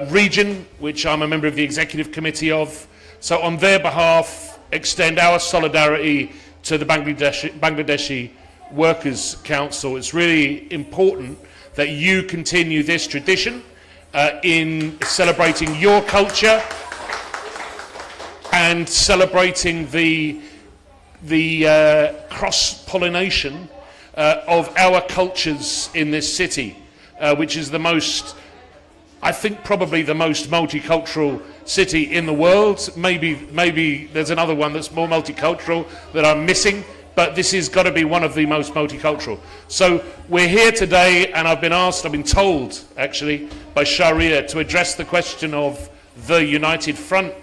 region, which I'm a member of the Executive Committee of. So on their behalf, extend our solidarity to the Bangladeshi Workers' Council. It's really important that you continue this tradition in celebrating your culture and celebrating the cross-pollination of our cultures in this city, which is the most, I think probably the most multicultural city in the world. Maybe there's another one that's more multicultural that I'm missing, but this has got to be one of the most multicultural. So we're here today, and I've been told actually by Sharia to address the question of the United Front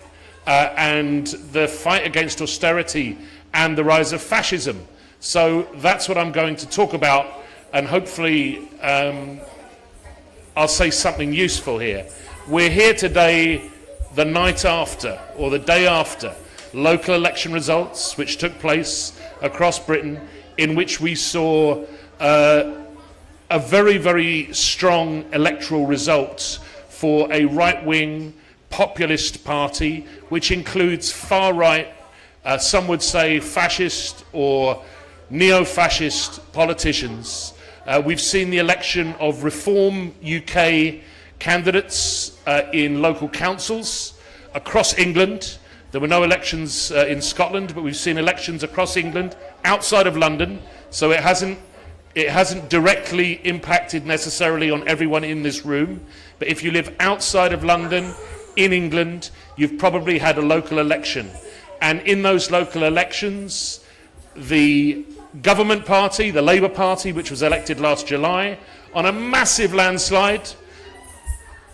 and the fight against austerity and the rise of fascism. So that's what I'm going to talk about, and hopefully I'll say something useful here. We're here today the night after, or the day after, local election results which took place across Britain, in which we saw a very, very strong electoral result for a right-wing populist party, which includes far-right, some would say fascist or neo-fascist politicians. We've seen the election of Reform UK candidates in local councils across England. There were no elections in Scotland, but we've seen elections across England, outside of London, so it hasn't directly impacted necessarily on everyone in this room. But if you live outside of London, in England, you've probably had a local election. And in those local elections, the government party, the Labour Party, which was elected last July, on a massive landslide,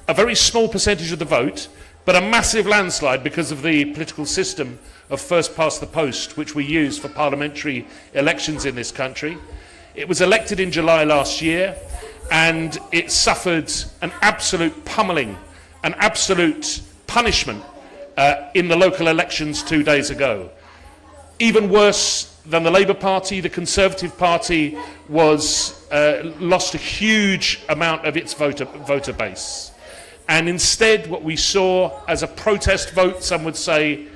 a very small percentage of the vote, but a massive landslide because of the political system of first past the post, which we use for parliamentary elections in this country. It was elected in July last year, and it suffered an absolute pummeling, an absolute punishment in the local elections 2 days ago. Even worse than the Labour Party, the Conservative Party lost a huge amount of its voter base. And instead, what we saw as a protest vote, some would say,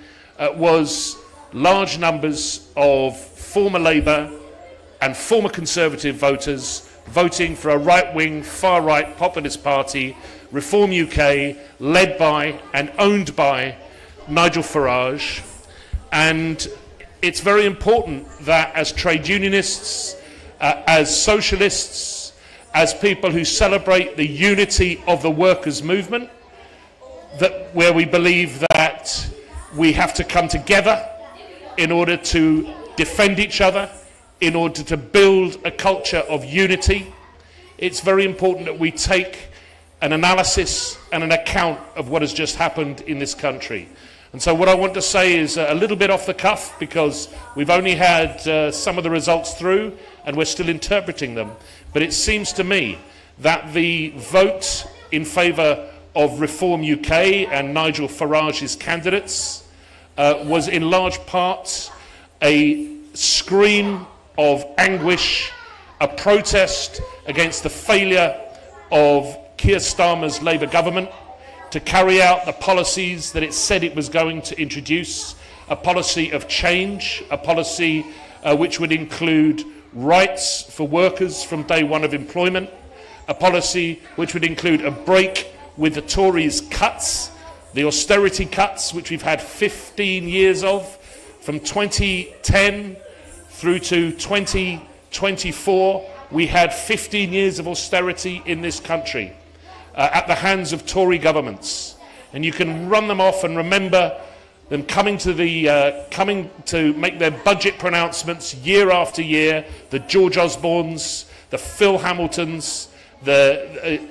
was large numbers of former Labour and former Conservative voters voting for a right-wing, far-right populist party, Reform UK, led by and owned by Nigel Farage. And it's very important that as trade unionists, as socialists, as people who celebrate the unity of the workers' movement, that where we believe that we have to come together in order to defend each other, in order to build a culture of unity, it's very important that we take an analysis and an account of what has just happened in this country. And so what I want to say is a little bit off the cuff, because we've only had some of the results through and we're still interpreting them. But it seems to me that the vote in favour of Reform UK and Nigel Farage's candidates was in large part a scream of anguish, a protest against the failure of Keir Starmer's Labour government to carry out the policies that it said it was going to introduce, a policy of change, a policy which would include rights for workers from day one of employment, a policy which would include a break with the Tories' cuts the austerity cuts, which we've had 15 years of, from 2010 through to 2024, we had 15 years of austerity in this country at the hands of Tory governments. And you can run them off and remember them coming to make their budget pronouncements year after year, the George Osbornes, the Phil Hamiltons,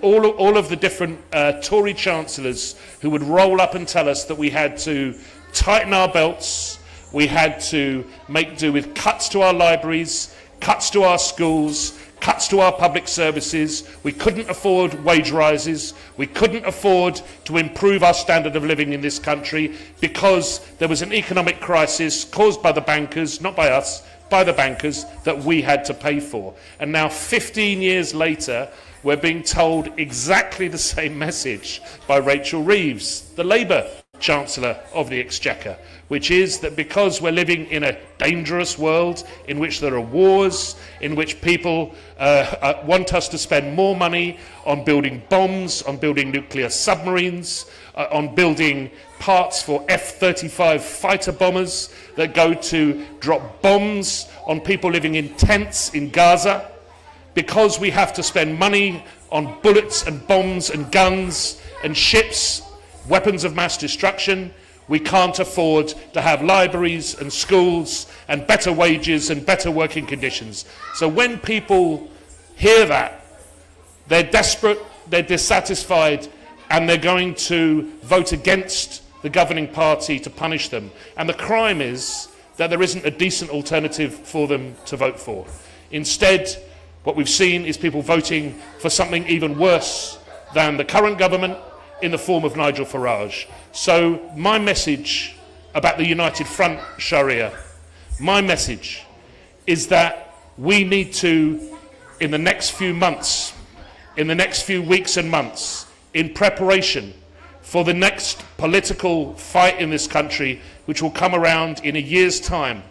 all of the different Tory chancellors who would roll up and tell us that we had to tighten our belts, we had to make do with cuts to our libraries, cuts to our schools, cuts to our public services. We couldn't afford wage rises. We couldn't afford to improve our standard of living in this country because there was an economic crisis caused by the bankers, not by us, by the bankers, that we had to pay for. And now 15 years later, we're being told exactly the same message by Rachel Reeves, the Labour Chancellor of the Exchequer, which is that because we're living in a dangerous world in which there are wars, in which people want us to spend more money on building bombs, on building nuclear submarines, on building parts for F-35 fighter bombers that go to drop bombs on people living in tents in Gaza, because we have to spend money on bullets and bombs and guns and ships, weapons of mass destruction, we can't afford to have libraries and schools and better wages and better working conditions. So when people hear that, they're desperate, they're dissatisfied, and they're going to vote against the governing party to punish them. And the crime is that there isn't a decent alternative for them to vote for. Instead, what we've seen is people voting for something even worse than the current government in the form of Nigel Farage. So my message about the United Front Sharia, my message is that we need to, in the next few months, in the next few weeks and months, in preparation for the next political fight in this country, which will come around in a year's time,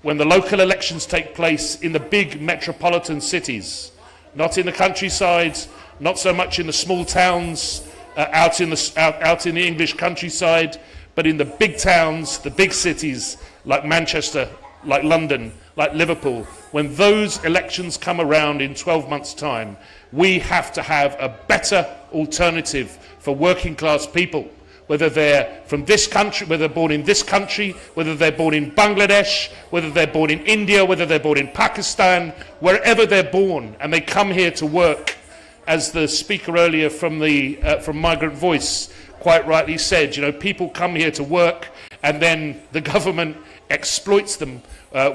when the local elections take place in the big metropolitan cities, not in the countryside, not so much in the small towns, out in the English countryside, but in the big towns, the big cities like Manchester, like London, like Liverpool. When those elections come around in 12 months' time, we have to have a better alternative for working class people, whether they're from this country, whether they're born in this country, whether they're born in Bangladesh, whether they're born in India, whether they're born in Pakistan, wherever they're born, and they come here to work. As the speaker earlier from Migrant Voice quite rightly said, you know, people come here to work and then the government exploits them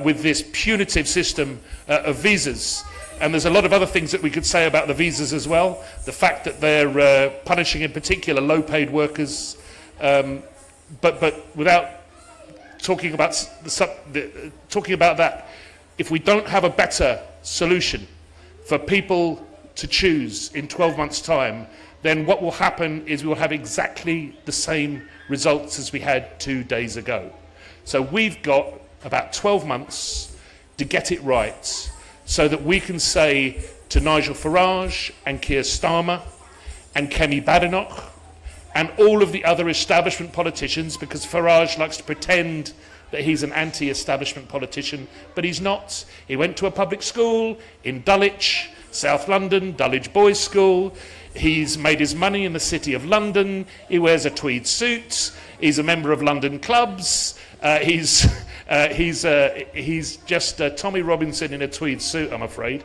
with this punitive system of visas. And there's a lot of other things that we could say about the visas as well. The fact that they're punishing in particular low-paid workers, but without talking about that, if we don't have a better solution for people to choose in 12 months' time, then what will happen is we will have exactly the same results as we had 2 days ago. So we've got about 12 months to get it right so that we can say to Nigel Farage and Keir Starmer and Kemi Badenoch and all of the other establishment politicians, because Farage likes to pretend that he's an anti-establishment politician, but he's not. He went to a public school in Dulwich, South London, Dulwich Boys School. He's made his money in the City of London. He wears a tweed suit. He's a member of London clubs. He's just Tommy Robinson in a tweed suit, I'm afraid.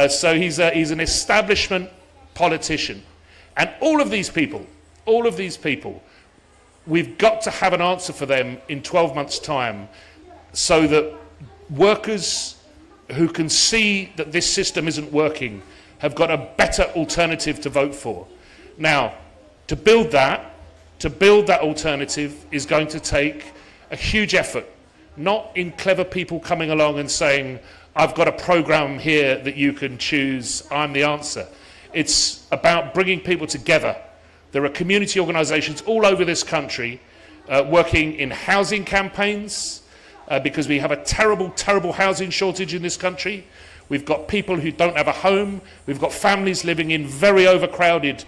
So he's an establishment politician. And all of these people, we've got to have an answer for them in 12 months' time so that workers who can see that this system isn't working have got a better alternative to vote for. Now, to build that alternative is going to take a huge effort, not in clever people coming along and saying, I've got a programme here that you can choose, I'm the answer. It's about bringing people together. There are community organisations all over this country working in housing campaigns, because we have a terrible, terrible housing shortage in this country. We've got people who don't have a home. We've got families living in very overcrowded,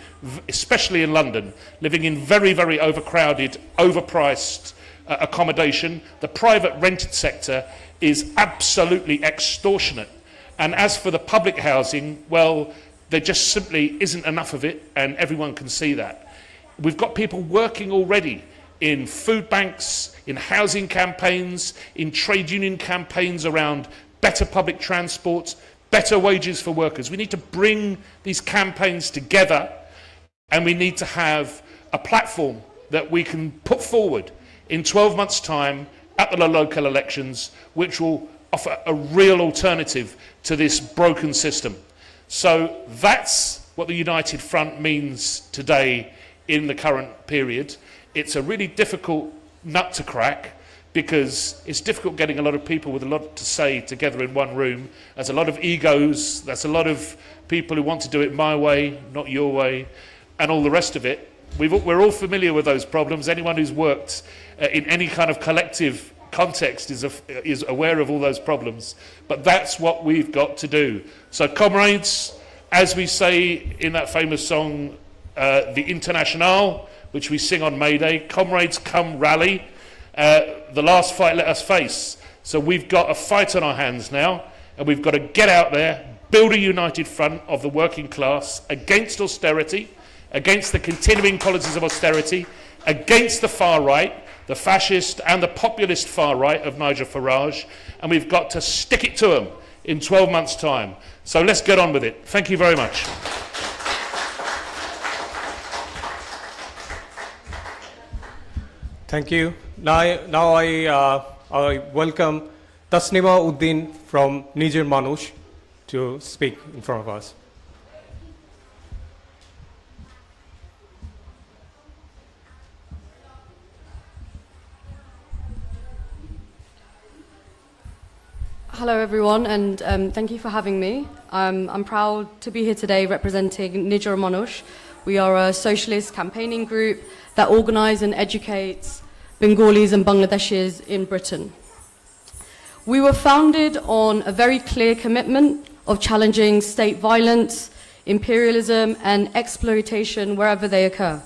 especially in London, living in very, very overcrowded, overpriced accommodation. The private rented sector is absolutely extortionate. And as for the public housing, well, there just simply isn't enough of it, and everyone can see that. We've got people working already in food banks, in housing campaigns, in trade union campaigns around better public transport, better wages for workers. We need to bring these campaigns together, and we need to have a platform that we can put forward in 12 months' time at the local elections, which will offer a real alternative to this broken system. So that's what the United Front means today in the current period. It's a really difficult nut to crack, because it's difficult getting a lot of people with a lot to say together in one room. There's a lot of egos, there's a lot of people who want to do it my way, not your way, and all the rest of it. We're all familiar with those problems. Anyone who's worked in any kind of collective context is aware of all those problems. But that's what we've got to do. So comrades, as we say in that famous song, the Internationale, which we sing on May Day, comrades come rally. The last fight let us face. So we've got a fight on our hands now, and we've got to get out there, build a united front of the working class against austerity, against the continuing policies of austerity, against the far right, the fascist and the populist far right of Nigel Farage, and we've got to stick it to them in 12 months' time. So let's get on with it. Thank you very much. Thank you. Now I welcome Tasnima Uddin from Nijer Manush to speak in front of us. Hello everyone, and thank you for having me. I'm proud to be here today representing Nijer Manush. We are a socialist campaigning group that organises and educates Bengalis and Bangladeshis in Britain. We were founded on a very clear commitment of challenging state violence, imperialism and exploitation wherever they occur.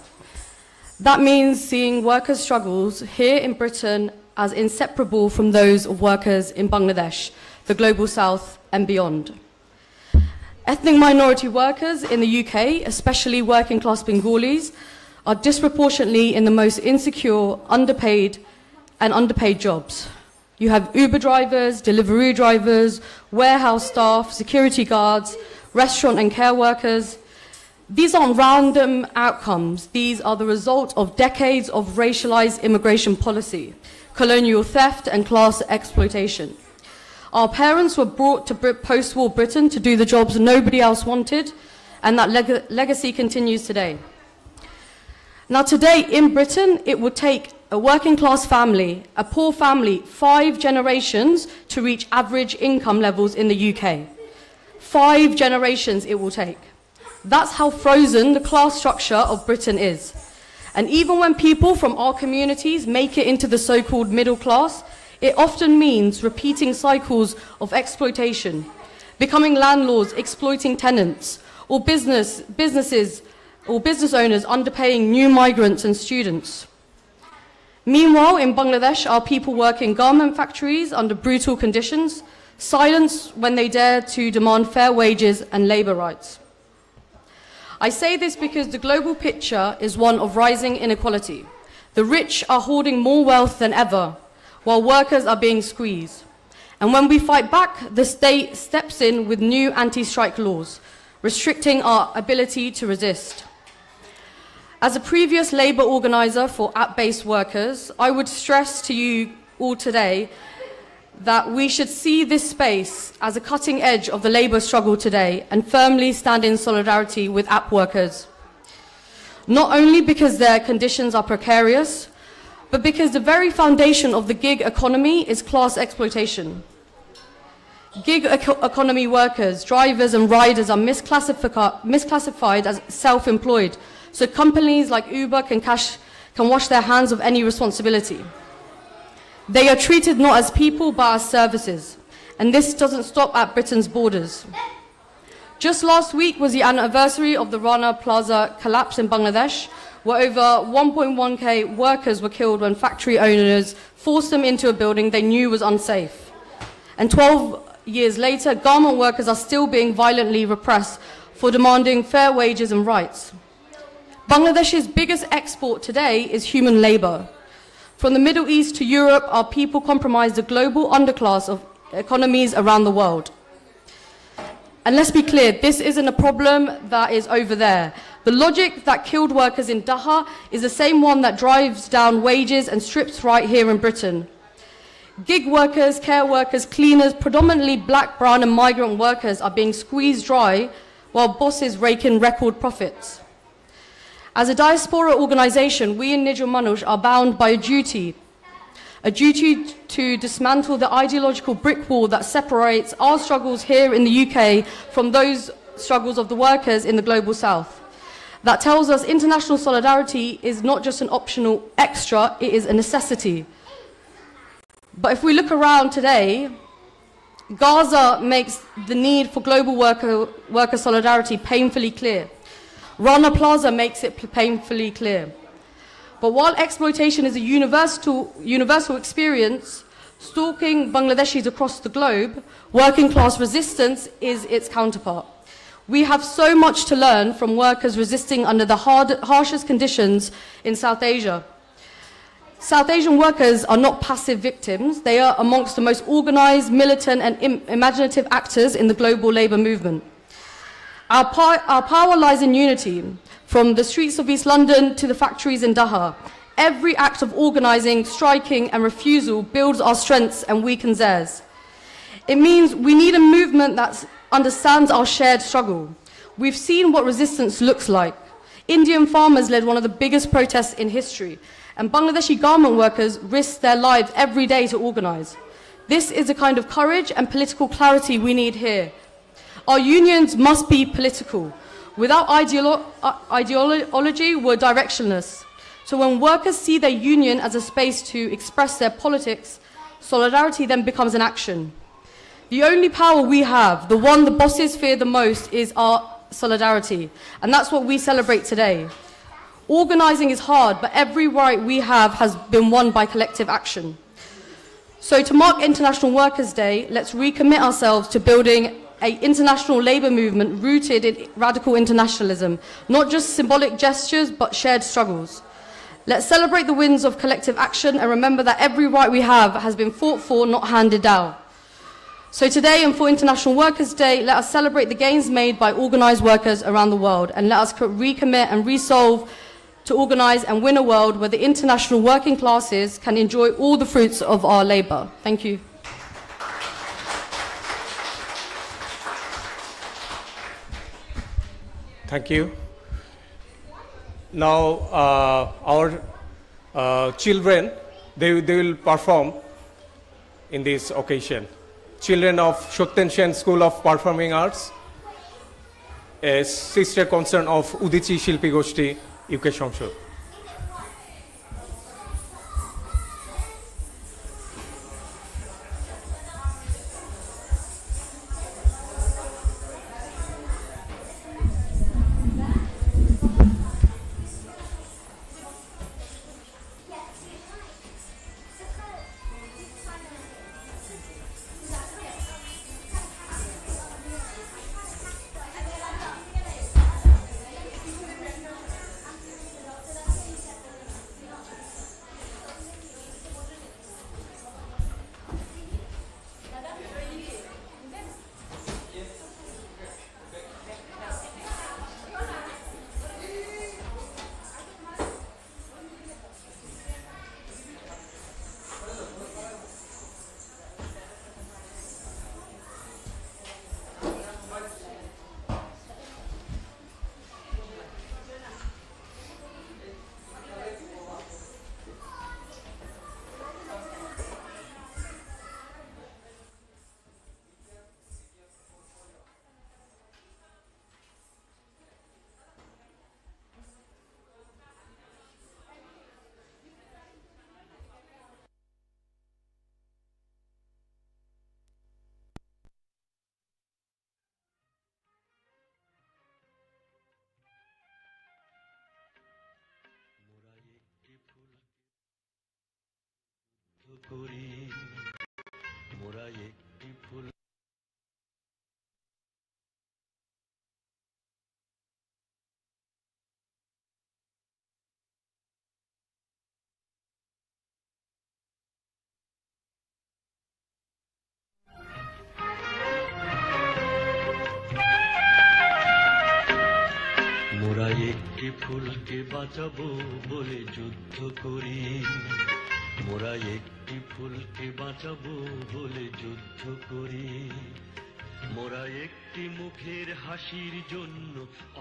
That means seeing workers' struggles here in Britain as inseparable from those of workers in Bangladesh, the global south and beyond. Ethnic minority workers in the UK, especially working class Bengalis, are disproportionately in the most insecure, underpaid jobs. You have Uber drivers, delivery drivers, warehouse staff, security guards, restaurant and care workers. These aren't random outcomes. These are the result of decades of racialized immigration policy, colonial theft and class exploitation. Our parents were brought to post-war Britain to do the jobs nobody else wanted, and that legacy continues today. Now today in Britain, it would take a working class family, a poor family, 5 generations to reach average income levels in the UK. 5 generations it will take. That's how frozen the class structure of Britain is. And even when people from our communities make it into the so-called middle class, it often means repeating cycles of exploitation, becoming landlords exploiting tenants, or business owners underpaying new migrants and students. Meanwhile, in Bangladesh, our people work in garment factories under brutal conditions, silenced when they dare to demand fair wages and labour rights. I say this because the global picture is one of rising inequality. The rich are hoarding more wealth than ever, while workers are being squeezed. And when we fight back, the state steps in with new anti-strike laws, restricting our ability to resist. As a previous labour organiser for app-based workers, I would stress to you all today that we should see this space as a cutting edge of the labour struggle today and firmly stand in solidarity with app workers. Not only because their conditions are precarious, but because the very foundation of the gig economy is class exploitation. Gig economy workers, drivers and riders are misclassified as self-employed, so companies like Uber can wash their hands of any responsibility. They are treated not as people but as services, And this doesn't stop at Britain's borders. Just last week was the anniversary of the Rana Plaza collapse in Bangladesh, where over 1.1k workers were killed when factory owners forced them into a building they knew was unsafe. And 12 years later, garment workers are still being violently repressed for demanding fair wages and rights. Bangladesh's biggest export today is human labor. From the Middle East to Europe, our people comprise the global underclass of economies around the world. And let's be clear, this isn't a problem that is over there. The logic that killed workers in Dhaka is the same one that drives down wages and strips right here in Britain. Gig workers, care workers, cleaners, predominantly black, brown and migrant workers are being squeezed dry while bosses rake in record profits. As a diaspora organisation, we in Nazrul Manush are bound by a duty to dismantle the ideological brick wall that separates our struggles here in the UK from those struggles of the workers in the global south. That tells us international solidarity is not just an optional extra, it is a necessity. But if we look around today, Gaza makes the need for global worker solidarity painfully clear. Rana Plaza makes it painfully clear. But while exploitation is a universal experience, stalking Bangladeshis across the globe, working class resistance is its counterpart. We have so much to learn from workers resisting under the harshest conditions in South Asia. South Asian workers are not passive victims. They are amongst the most organized, militant and imaginative actors in the global labor movement. Our power lies in unity. From the streets of East London to the factories in Dhaka, every act of organizing, striking and refusal builds our strengths and weakens theirs. It means we need a movement that understands our shared struggle. We've seen what resistance looks like. Indian farmers led one of the biggest protests in history, and Bangladeshi garment workers risk their lives every day to organize. This is the kind of courage and political clarity we need here. Our unions must be political. Without ideology, we're directionless. So when workers see their union as a space to express their politics, solidarity then becomes an action. The only power we have, the one the bosses fear the most, is our solidarity. And that's what we celebrate today. Organizing is hard, but every right we have has been won by collective action. So to mark International Workers' Day, let's recommit ourselves to building an international labour movement rooted in radical internationalism, not just symbolic gestures, but shared struggles. Let's celebrate the wins of collective action and remember that every right we have has been fought for, not handed down. So today and for International Workers' Day, let us celebrate the gains made by organised workers around the world, and let us recommit and resolve to organise and win a world where the international working classes can enjoy all the fruits of our labour. Thank you. Thank you. Now, our children, they will perform in this occasion. Children of Shotten Shen School of Performing Arts, a sister concern of Udichi Shilpi Goshti, UK Shongshod. করি মোরা একটি ফুল মোরা একটি ফুলকে বাঁচাবো বলে যুদ্ধ করি মোরা একটি ফুলকে বাঁচাবো বলে যুদ্ধ করি মোরা একটি মুখের হাসির জন্য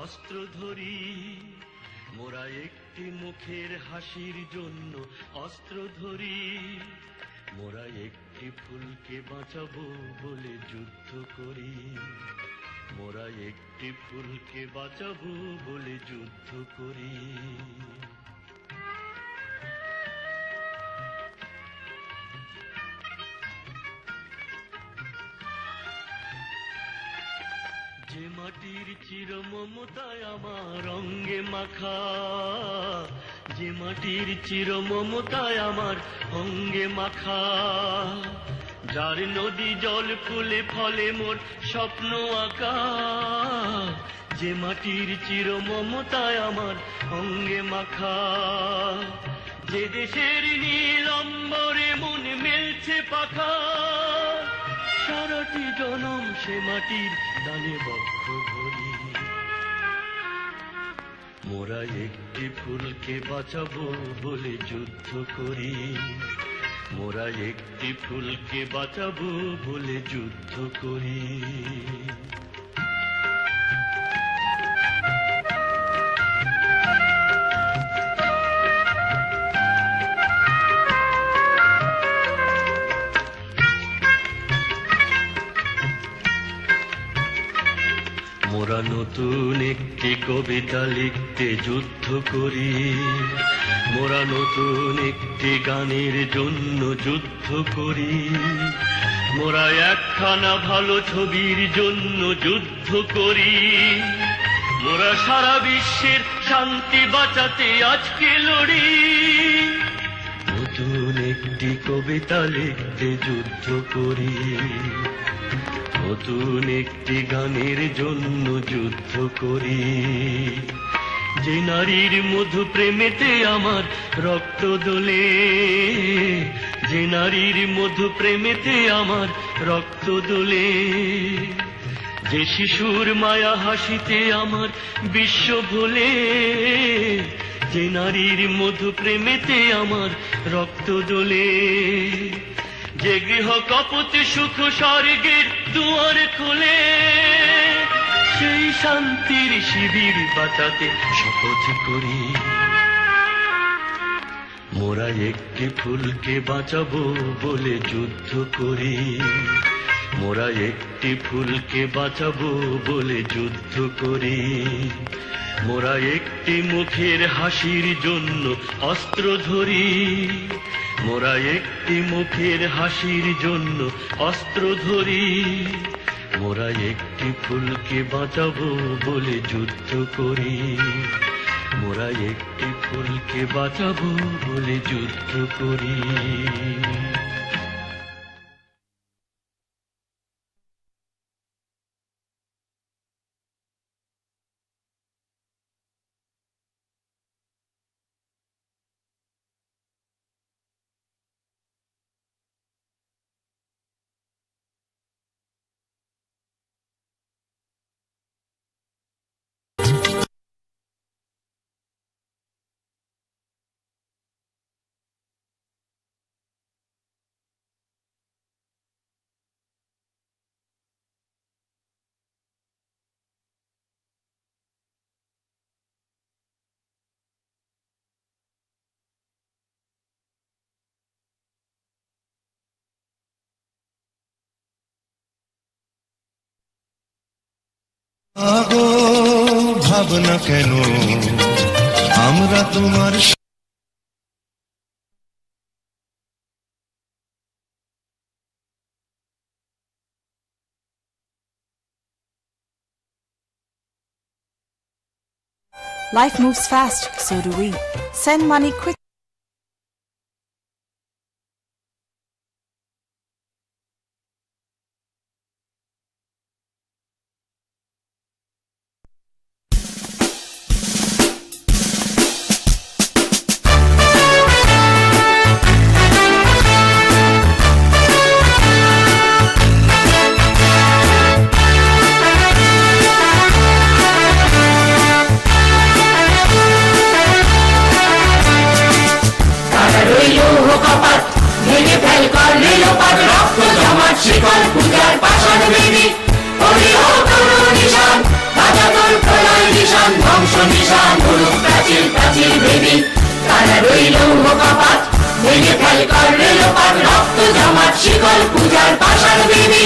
অস্ত্র ধরি মোরা একটি মুখের হাসির জন্য অস্ত্র ধরি মোরা একটি ফুলকে বাঁচাবো বলে যুদ্ধ করি মোরা একটি ফুলকে বাঁচাবো বলে যুদ্ধ করি যে মাটির চির মমতায় আমার অঙ্গে মাখা যে মাটির চির মমতায় আমার অঙ্গে মাখা যার নদী জল ফুলে ফলে মোর স্বপ্ন আঁকা যে মাটির চির মমতায় আমার অঙ্গে মাখা যে দেশের নীল অম্বরে মন মেলছে পাখা সারাটি জনম সে মাটির দানে বক্ষ ভরি মোরা একটি ফুলকে বাঁচাবো বলে যুদ্ধ করি মোরা একটি ফুলকে বাঁচাবো বলে যুদ্ধ করি মোরা নতুন একটি কবিতা লিখতে যুদ্ধ করি মোরা নতুন একটি গানের জন্য যুদ্ধ করি মোরা একখানা ভালো ছবির জন্য যুদ্ধ করি মোরা সারা বিশ্বের শান্তি বাঁচাতে আজকে লড়ি নতুন একটি কবিতা লিখতে যুদ্ধ করি নতুন একটি গানের জন্য যুদ্ধ করি যে নারীর মধু প্রেমেতে আমার রক্ত দোলে যে নারীর মধু প্রেমেতে আমার রক্ত দোলে যে শিশুর মায়া হাসিতে আমার বিশ্ব ভোলে যে নারীর মধু প্রেমেতে আমার রক্ত দোলে যে গৃহ কপতে সুখ স্বর্গের দুয়ার খোলে সেই শান্তির শিবির বাঁচাতে শপথ করি মোরা একটি ফুলকে বাঁচাবো বলে যুদ্ধ করি মোরা একটি ফুলকে বাঁচাবো বলে যুদ্ধ করি মোরা একটি মুখের হাসির জন্য অস্ত্র ধরি মোরা একটি মুখের হাসির জন্য অস্ত্র ধরি মোরা একটি ফুলকে বাঁচাবো বলে যুদ্ধ করি মোরা একটি ফুলকে বাঁচাবো বলে যুদ্ধ করি আগো ভাবনা কেন আমরা তোমার Life moves fast, so do we. Send money quick. পাষাণ বেদি ওরে ও তরু নিশান বাজাতর প্রলয় নিশান ধ্বংস নিশান গুরু প্রাচীর প্রাচীর বেদি তারা রইল কপাট ভেঙে ফেল কর রেলপাট রক্ত জমাট শিকল পূজার পাষাণ বেদি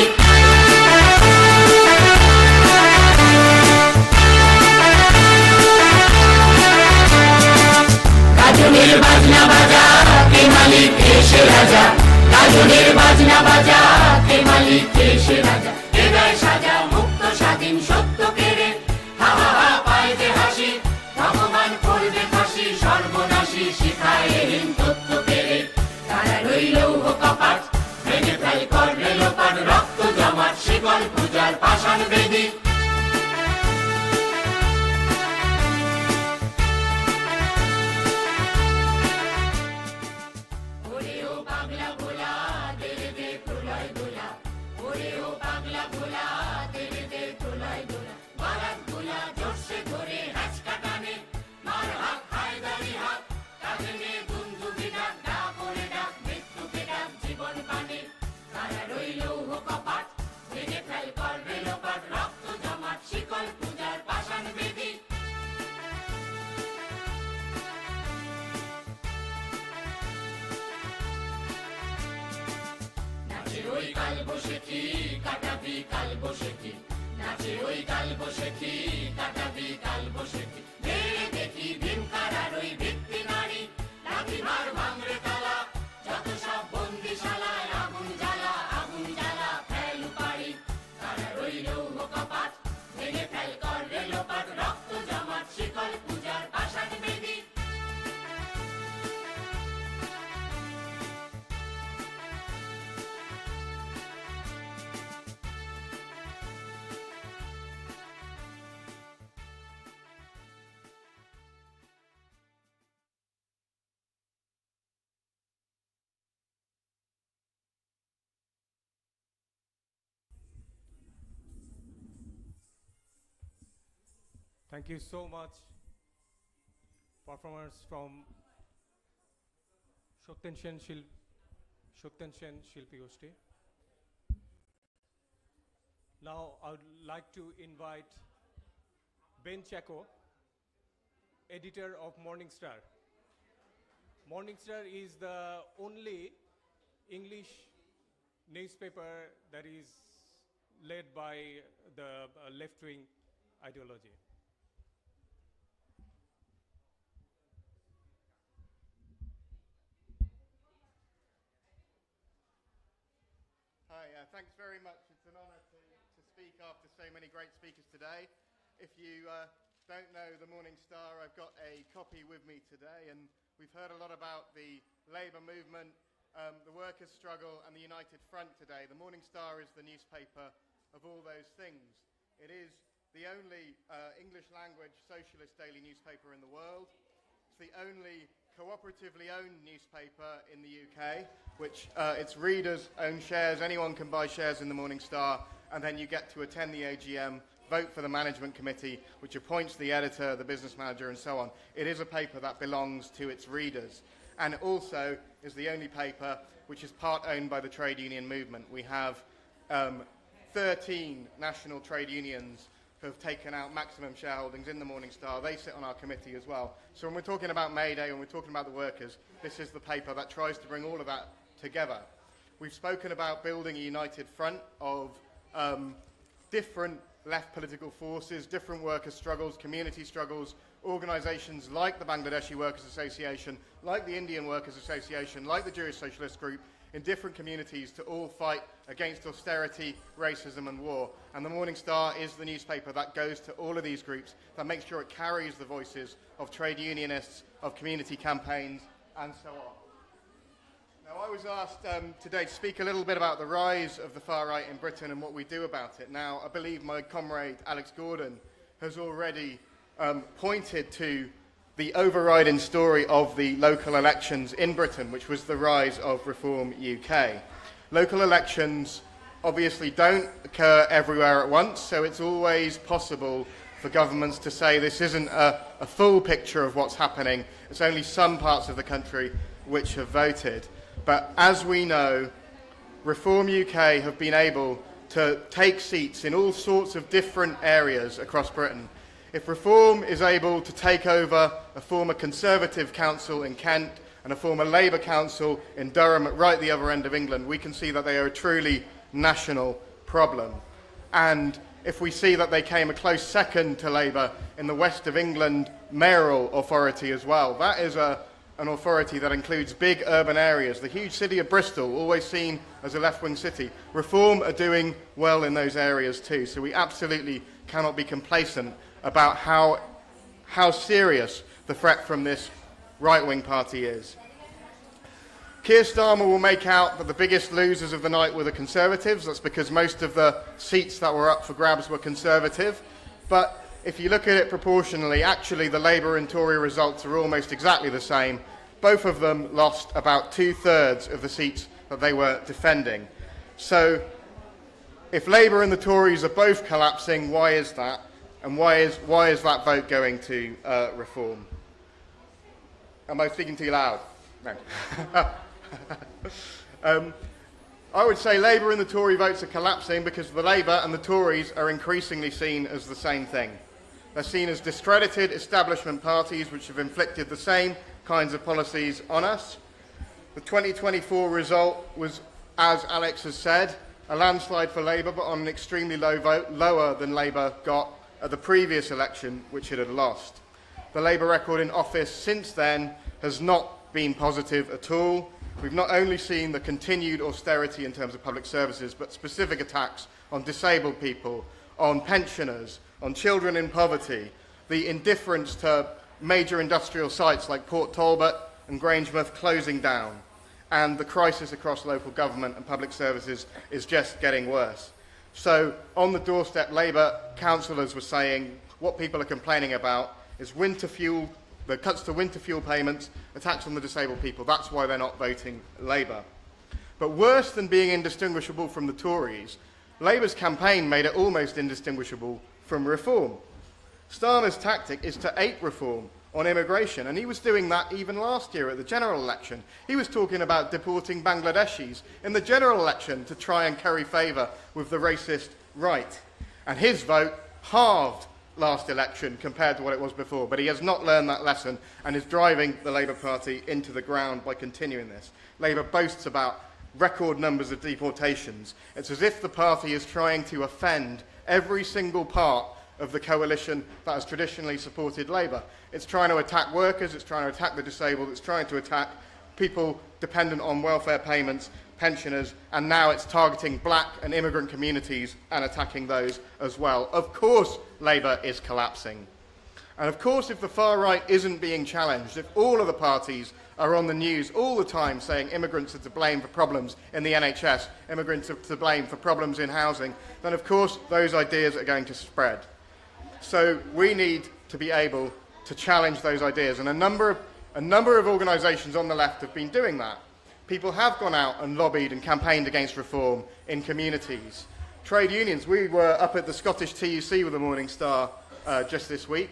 গাজনের বাজনা বাজা কে মালিক কে সে রাজা গাজনের বাজনা বাজা কে মালিক কে সে রাজা হৃদয় সাজা মুক্ত স্বাধীন সত্য কেড়ে হা হা হা পায় যে হাসি ভগবান করবে ফাঁসি সর্বনাশী শিখায় হীন তত্ত্ব কেড়ে তারা রইল কপাট ভেঙে ফেল কর রেলপাট রক্ত জমাট শিকল পূজার পাষাণ বেদি কাল বসেছি কাটাবি কাল বসেছি নাচে ওই কাল বসেছি কাটাবি কাল বসেছি ভেড়ে দেখি ভীমকারার ওই ভিত্তি নারী লাঠি মার ভাঙরে তালা যত সব বন্দিশালায় আগুন জ্বালা ফেল পারি তারা রইল কপাট ভেঙে ফেল কর রেলপাট রক্ত জমাট শিকল পূজার পাষাণ বেদি Thank you so much. Performers from Shotten Shen Shilpi Goshti. Now I would like to invite Ben Chako, editor of Morning Star. Morning Star is the only English newspaper that is led by the left-wing ideology. Hi, thanks very much. It's an honour to speak after so many great speakers today. If you don't know the Morning Star, I've got a copy with me today, and we've heard a lot about the labour movement, the workers' struggle and the United Front today. The Morning Star is the newspaper of all those things. It is the only English language socialist daily newspaper in the world. It's the only cooperatively owned newspaper in the UK, which its readers own shares. Anyone can buy shares in the Morning Star, and then you get to attend the AGM, vote for the management committee, which appoints the editor, the business manager, and so on. It is a paper that belongs to its readers, and it also is the only paper which is part owned by the trade union movement. We have 13 national trade unions who have taken out maximum shareholdings in the Morning Star. They sit on our committee as well. So when we're talking about May Day, when we're talking about the workers, this is the paper that tries to bring all of that together. We've spoken about building a united front of different left political forces, different workers' struggles, community struggles, organisations like the Bangladeshi Workers Association, like the Indian Workers Association, like the Jewish Socialist Group, in different communities to all fight against austerity, racism and war. And the Morning Star is the newspaper that goes to all of these groups, that makes sure it carries the voices of trade unionists, of community campaigns and so on. Now I was asked today to speak a little bit about the rise of the far right in Britain and what we do about it. Now I believe my comrade Alex Gordon has already pointed to the overriding story of the local elections in Britain, which was the rise of Reform UK. Local elections obviously don't occur everywhere at once, so it's always possible for governments to say this isn't a full picture of what's happening, it's only some parts of the country which have voted. But as we know, Reform UK have been able to take seats in all sorts of different areas across Britain. If Reform is able to take over a former Conservative council in Kent and a former Labour council in Durham at right the other end of England, we can see that they are a truly national problem. And if we see that they came a close second to Labour in the West of England mayoral authority as well, that is an authority that includes big urban areas. The huge city of Bristol, always seen as a left-wing city. Reform are doing well in those areas too, so we absolutely cannot be complacent about how serious the threat from this right-wing party is. Keir Starmer will make out that the biggest losers of the night were the Conservatives. That's because most of the seats that were up for grabs were Conservative. But if you look at it proportionally, actually the Labour and Tory results are almost exactly the same. Both of them lost about 2/3 of the seats that they were defending. So if Labour and the Tories are both collapsing, why is that? And why is that vote going to Reform? Am I speaking too loud? No. I would say Labour and the Tory votes are collapsing because the Labour and the Tories are increasingly seen as the same thing. They're seen as discredited establishment parties which have inflicted the same kinds of policies on us. The 2024 result was, as Alex has said, a landslide for Labour, but on an extremely low vote, lower than Labour got at the previous election, which it had lost. The Labour record in office since then has not been positive at all. We've not only seen the continued austerity in terms of public services, but specific attacks on disabled people, on pensioners, on children in poverty, the indifference to major industrial sites like Port Talbot and Grangemouth closing down, and the crisis across local government and public services is just getting worse. So on the doorstep, Labour councillors were saying what people are complaining about is winter fuel, the cuts to winter fuel payments, attacks on the disabled people. That's why they're not voting Labour. But worse than being indistinguishable from the Tories, Labour's campaign made it almost indistinguishable from Reform. Starmer's tactic is to ape Reform on immigration, and he was doing that even last year at the general election. He was talking about deporting Bangladeshis in the general election to try and curry favour with the racist right. And his vote halved last election compared to what it was before, but he has not learned that lesson and is driving the Labour Party into the ground by continuing this. Labour boasts about record numbers of deportations. It's as if the party is trying to offend every single part of the coalition that has traditionally supported Labour. It's trying to attack workers, it's trying to attack the disabled, it's trying to attack people dependent on welfare payments, pensioners, and now it's targeting black and immigrant communities and attacking those as well. Of course Labour is collapsing. And of course if the far right isn't being challenged, if all of the parties are on the news all the time saying immigrants are to blame for problems in the NHS, immigrants are to blame for problems in housing, then of course those ideas are going to spread. So we need to be able to challenge those ideas, and a number of organisations on the left have been doing that. People have gone out and lobbied and campaigned against Reform in communities. Trade unions, we were up at the Scottish TUC with the Morning Star just this week,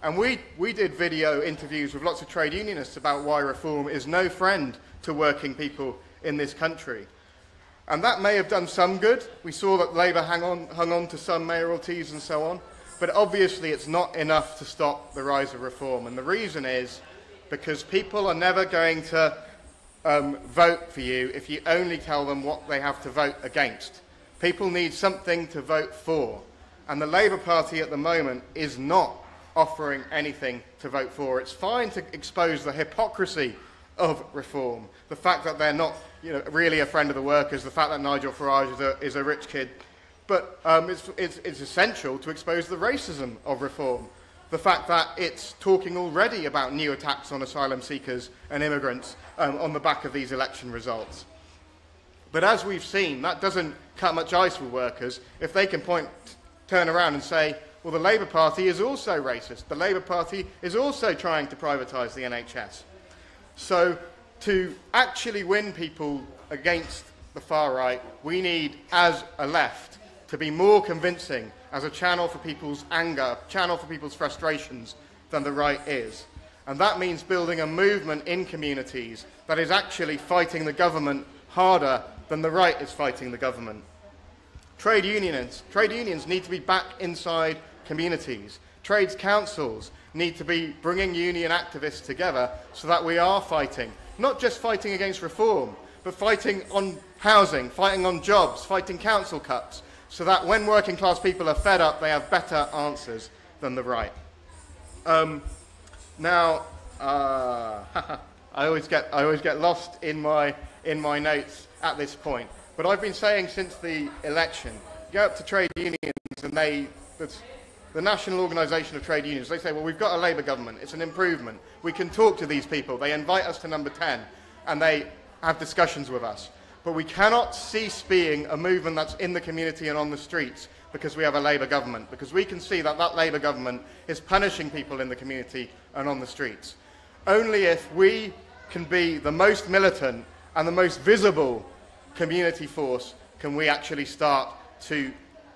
and we did video interviews with lots of trade unionists about why Reform is no friend to working people in this country. And that may have done some good. We saw that Labour hung on to some mayoralties and so on. But obviously it's not enough to stop the rise of Reform. And the reason is because people are never going to vote for you if you only tell them what they have to vote against. People need something to vote for. And the Labour Party at the moment is not offering anything to vote for. It's fine to expose the hypocrisy of Reform, the fact that they're not really a friend of the workers, the fact that Nigel Farage is a rich kid. But it's essential to expose the racism of Reform, the fact that it's talking already about new attacks on asylum seekers and immigrants on the back of these election results. But as we've seen, that doesn't cut much ice for workers if they can turn around and say, well, the Labour Party is also racist. The Labour Party is also trying to privatise the NHS. So to actually win people against the far right, we need, as a left, to be more convincing as a channel for people's anger, channel for people's frustrations than the right is. And that means building a movement in communities that is actually fighting the government harder than the right is fighting the government. Trade unions need to be back inside communities. Trades councils need to be bringing union activists together so that we are fighting, not just fighting against reform, but fighting on housing, fighting on jobs, fighting council cuts, so that when working class people are fed up, they have better answers than the right. I always get lost in my notes at this point. But I've been saying since the election, go up to trade unions and the National Organisation of Trade Unions, they say, well, we've got a Labour government, it's an improvement. We can talk to these people. They invite us to number 10 and they have discussions with us. But we cannot cease being a movement that's in the community and on the streets because we have a Labour government, because we can see that that Labour government is punishing people in the community and on the streets. Only if we can be the most militant and the most visible community force can we actually start to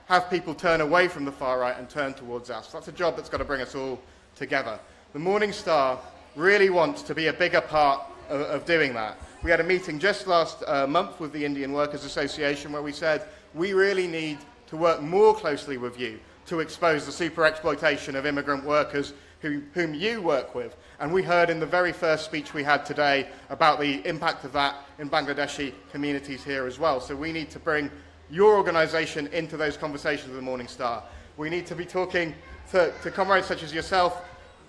have people turn away from the far right and turn towards us. That's a job that's got to bring us all together. The Morning Star really wants to be a bigger part of doing that. We had a meeting just last month with the Indian Workers Association where we said we really need to work more closely with you to expose the super exploitation of immigrant workers whom you work with. And we heard in the very first speech we had today about the impact of that in Bangladeshi communities here as well. So we need to bring your organisation into those conversations with the Morning Star. We need to be talking to comrades such as yourself,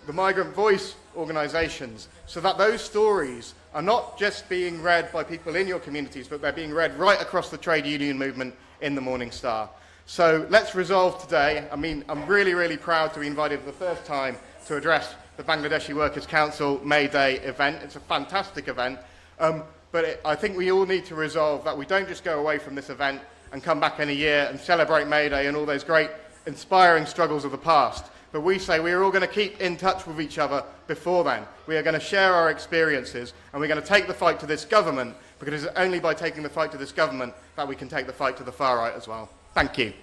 the Migrant Voice organisations, so that those stories are not just being read by people in your communities, but they're being read right across the trade union movement in the Morning Star. So let's resolve today. I mean, I'm really, really proud to be invited for the first time to address the Bangladeshi Workers' Council May Day event. It's a fantastic event, but I think we all need to resolve that we don't just go away from this event and come back in a year and celebrate May Day and all those great inspiring struggles of the past. But we say we're all going to keep in touch with each other before then. We are going to share our experiences and we're going to take the fight to this government, because it's only by taking the fight to this government that we can take the fight to the far right as well. Thank you.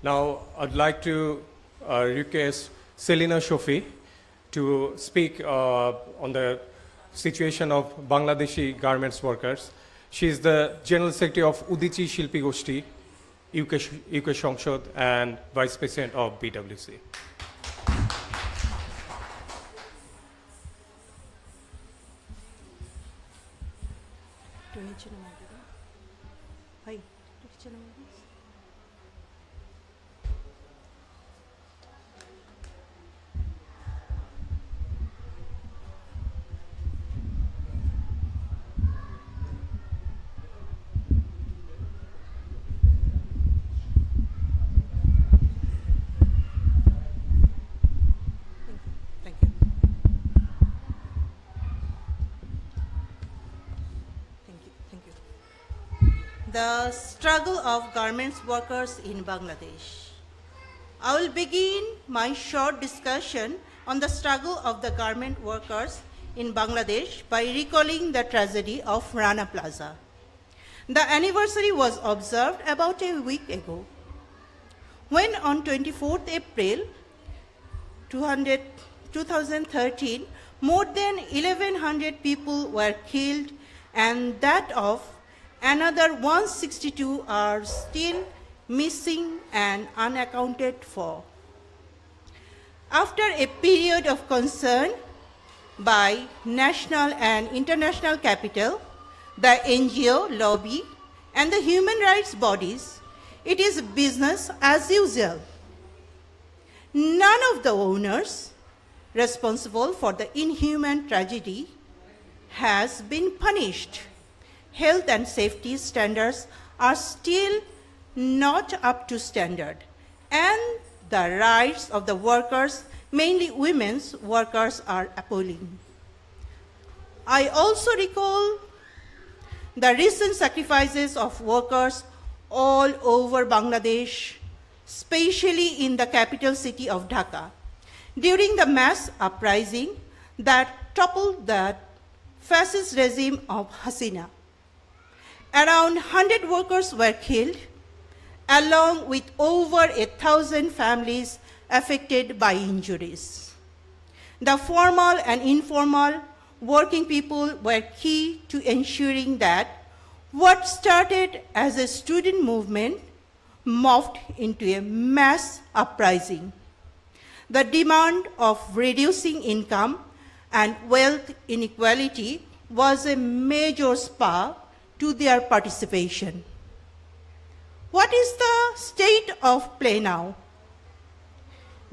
Now, I'd like to request Selina Shofi to speak on the situation of Bangladeshi garments workers. She is the General Secretary of Udichi Shilpi Goshti, UK Shongshod, and Vice President of BWC. The struggle of garments workers in Bangladesh. I will begin my short discussion on the struggle of the garment workers in Bangladesh by recalling the tragedy of Rana Plaza. The anniversary was observed about a week ago, when on 24th April 2013, more than 1,100 people were killed, and that of another 162 are still missing and unaccounted for. After a period of concern by national and international capital, the NGO lobby, and the human rights bodies, it is business as usual. None of the owners responsible for the inhuman tragedy has been punished. Health and safety standards are still not up to standard, and the rights of the workers, mainly women's workers, are appalling. I also recall the recent sacrifices of workers all over Bangladesh, especially in the capital city of Dhaka, during the mass uprising that toppled the fascist regime of Hasina. Around 100 workers were killed, along with over 1,000 families affected by injuries. The formal and informal working people were key to ensuring that what started as a student movement morphed into a mass uprising. The demand of reducing income and wealth inequality was a major spur to their participation. What is the state of play now?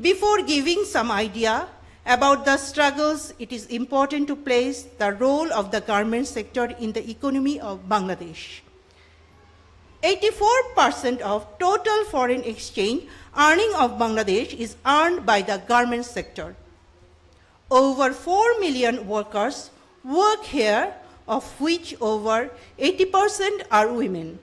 Before giving some idea about the struggles, it is important to place the role of the garment sector in the economy of Bangladesh. 84% of total foreign exchange earning of Bangladesh is earned by the garment sector. Over 4 million workers work here, of which over 80% are women.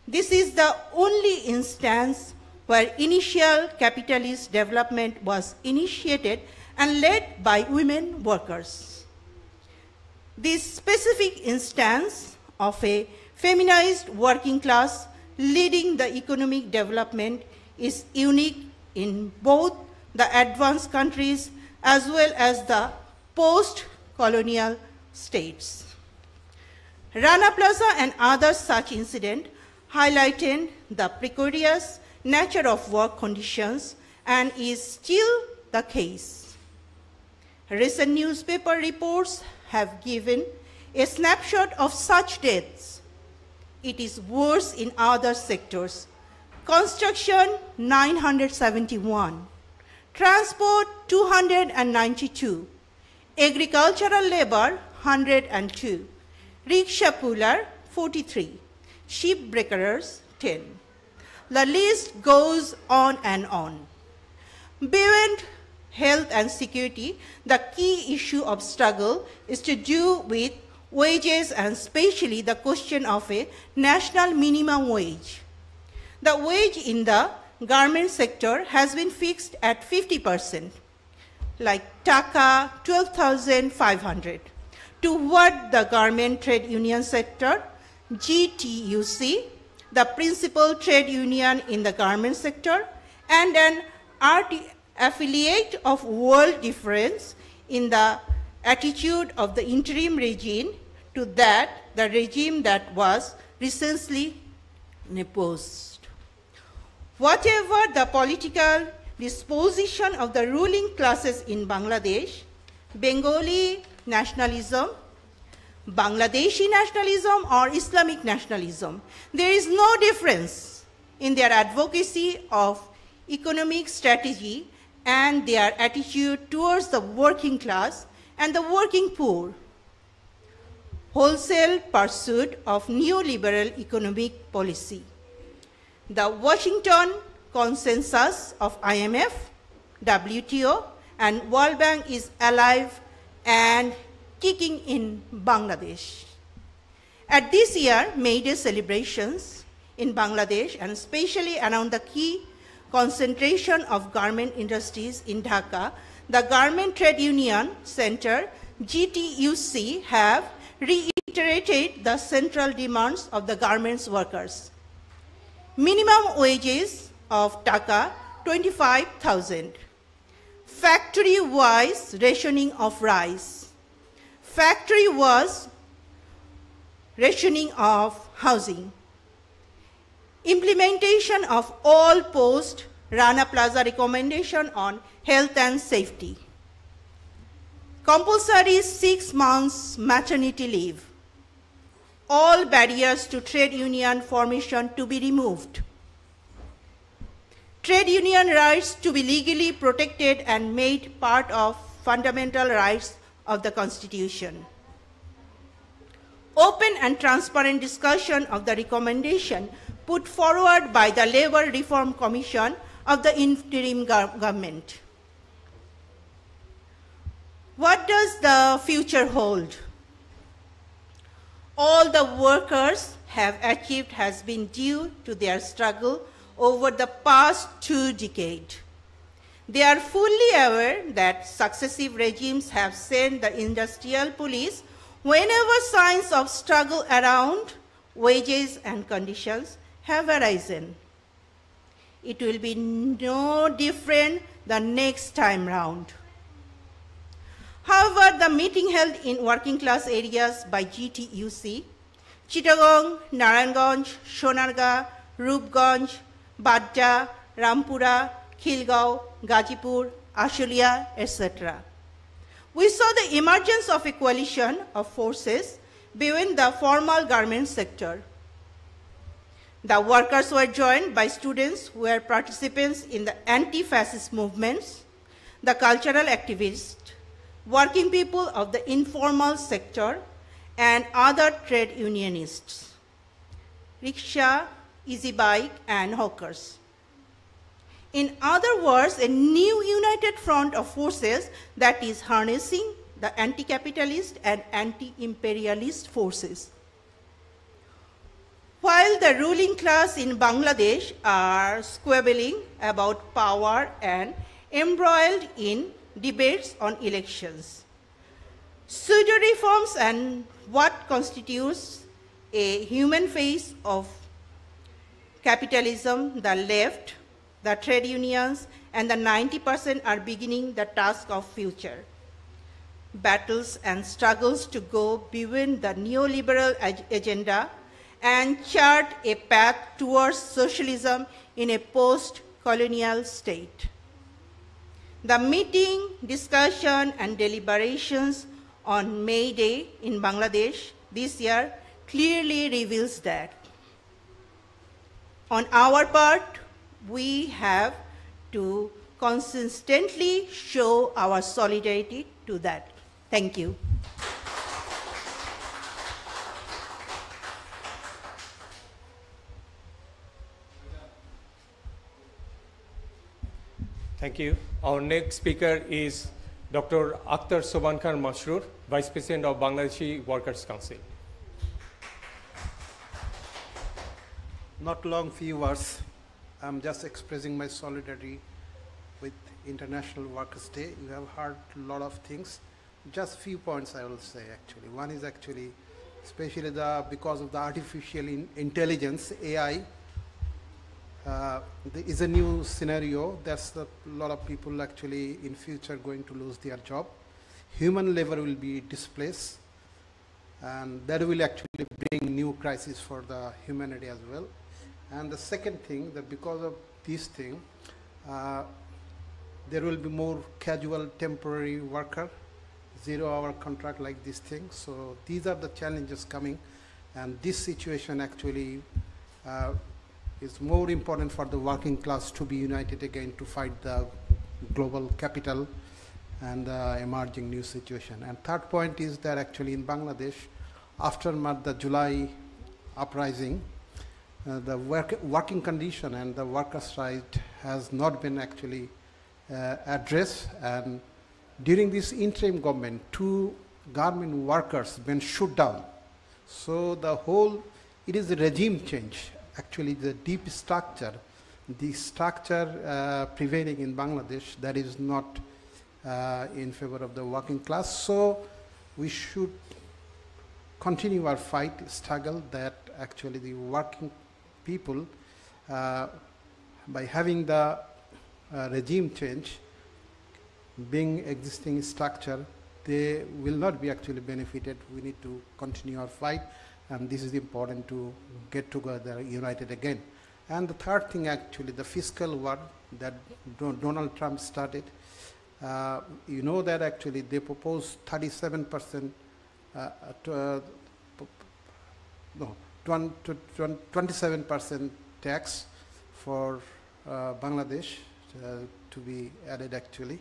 This is the only instance where initial capitalist development was initiated and led by women workers. This specific instance of a feminized working class leading the economic development is unique in both the advanced countries as well as the post-colonial states. Rana Plaza and other such incidents highlighted the precarious nature of work conditions and is still the case. Recent newspaper reports have given a snapshot of such deaths. It is worse in other sectors. Construction, 971. Transport, 292. Agricultural labor, 102. Rickshaw puller, 43. Ship breakers, 10. The list goes on and on. Beyond health and security, the key issue of struggle is to do with wages and especially the question of a national minimum wage. The wage in the garment sector has been fixed at 50%, like Taka 12,500. Toward the garment trade union sector, GTUC, the principal trade union in the garment sector, and an affiliate of World Difference in the attitude of the interim regime to the regime that was recently deposed. Whatever the political disposition of the ruling classes in Bangladesh, Bengali nationalism, Bangladeshi nationalism or Islamic nationalism, there is no difference in their advocacy of economic strategy and their attitude towards the working class and the working poor. Wholesale pursuit of neoliberal economic policy. The Washington consensus of IMF, WTO, and World Bank is alive and kicking in Bangladesh. At this year May Day celebrations in Bangladesh and especially around the key concentration of garment industries in Dhaka, the Garment Trade Union Center, GTUC, have reiterated the central demands of the garments workers. Minimum wages of Dhaka, 25,000. Factory-wise rationing of rice. Factory-wise rationing of housing. Implementation of all post-Rana Plaza recommendation on health and safety. Compulsory 6 months maternity leave. All barriers to trade union formation to be removed. Trade union rights to be legally protected and made part of fundamental rights of the Constitution. Open and transparent discussion of the recommendation put forward by the Labour Reform Commission of the interim government. What does the future hold? All the workers have achieved has been due to their struggle over the past 2 decades. They are fully aware that successive regimes have sent the industrial police whenever signs of struggle around wages and conditions have arisen. It will be no different the next time round. However, the meeting held in working class areas by GTUC, Chittagong, Narayanganj, Sonargaon, Rupganj, Badda, Rampura, Khilgaon, Gazipur, Ashulia, etc. We saw the emergence of a coalition of forces between the formal garment sector. The workers were joined by students who were participants in the anti-fascist movements, the cultural activists, working people of the informal sector, and other trade unionists, rickshaw, easy bike, and hawkers. In other words, a new united front of forces that is harnessing the anti-capitalist and anti-imperialist forces. While the ruling class in Bangladesh are squabbling about power and embroiled in debates on elections, pseudo-reforms and what constitutes a human face of capitalism, the left, the trade unions, and the 90% are beginning the task of future. Battles and struggles to go beyond the neoliberal agenda and chart a path towards socialism in a post-colonial state. The meeting, discussion, and deliberations on May Day in Bangladesh this year clearly reveals that. On our part, we have to consistently show our solidarity to that. Thank you. Thank you. Our next speaker is Dr. Akhtar Soban Khan Masroor, Vice President of Bangladeshi Workers' Council. Not long, few words. I'm just expressing my solidarity with International Workers' Day. You have heard a lot of things. Just few points I will say actually. One is actually, especially because of the artificial intelligence, AI, there is a new scenario. That's a lot of people actually in future going to lose their job. Human labor will be displaced, and that will actually bring new crisis for the humanity as well. And the second thing, that because of this thing, there will be more casual temporary worker, 0-hour contract like this thing. So these are the challenges coming, and this situation actually is more important for the working class to be united again to fight the global capital and the emerging new situation. And third point is that actually in Bangladesh, after the July uprising, the working condition and the workers' right has not been actually addressed, and during this interim government, 2 garment workers been shut down. So the whole, it is a regime change. Actually, the deep structure, the structure prevailing in Bangladesh, that is not in favor of the working class. So we should continue our fight, struggle, that actually the working people, by having the regime change, being existing structure, they will not be actually benefited. We need to continue our fight, and this is important to get together, united again. And the third thing, actually, the fiscal war that Donald Trump started. You know that actually they proposed 37%, 27% tax for Bangladesh to be added actually.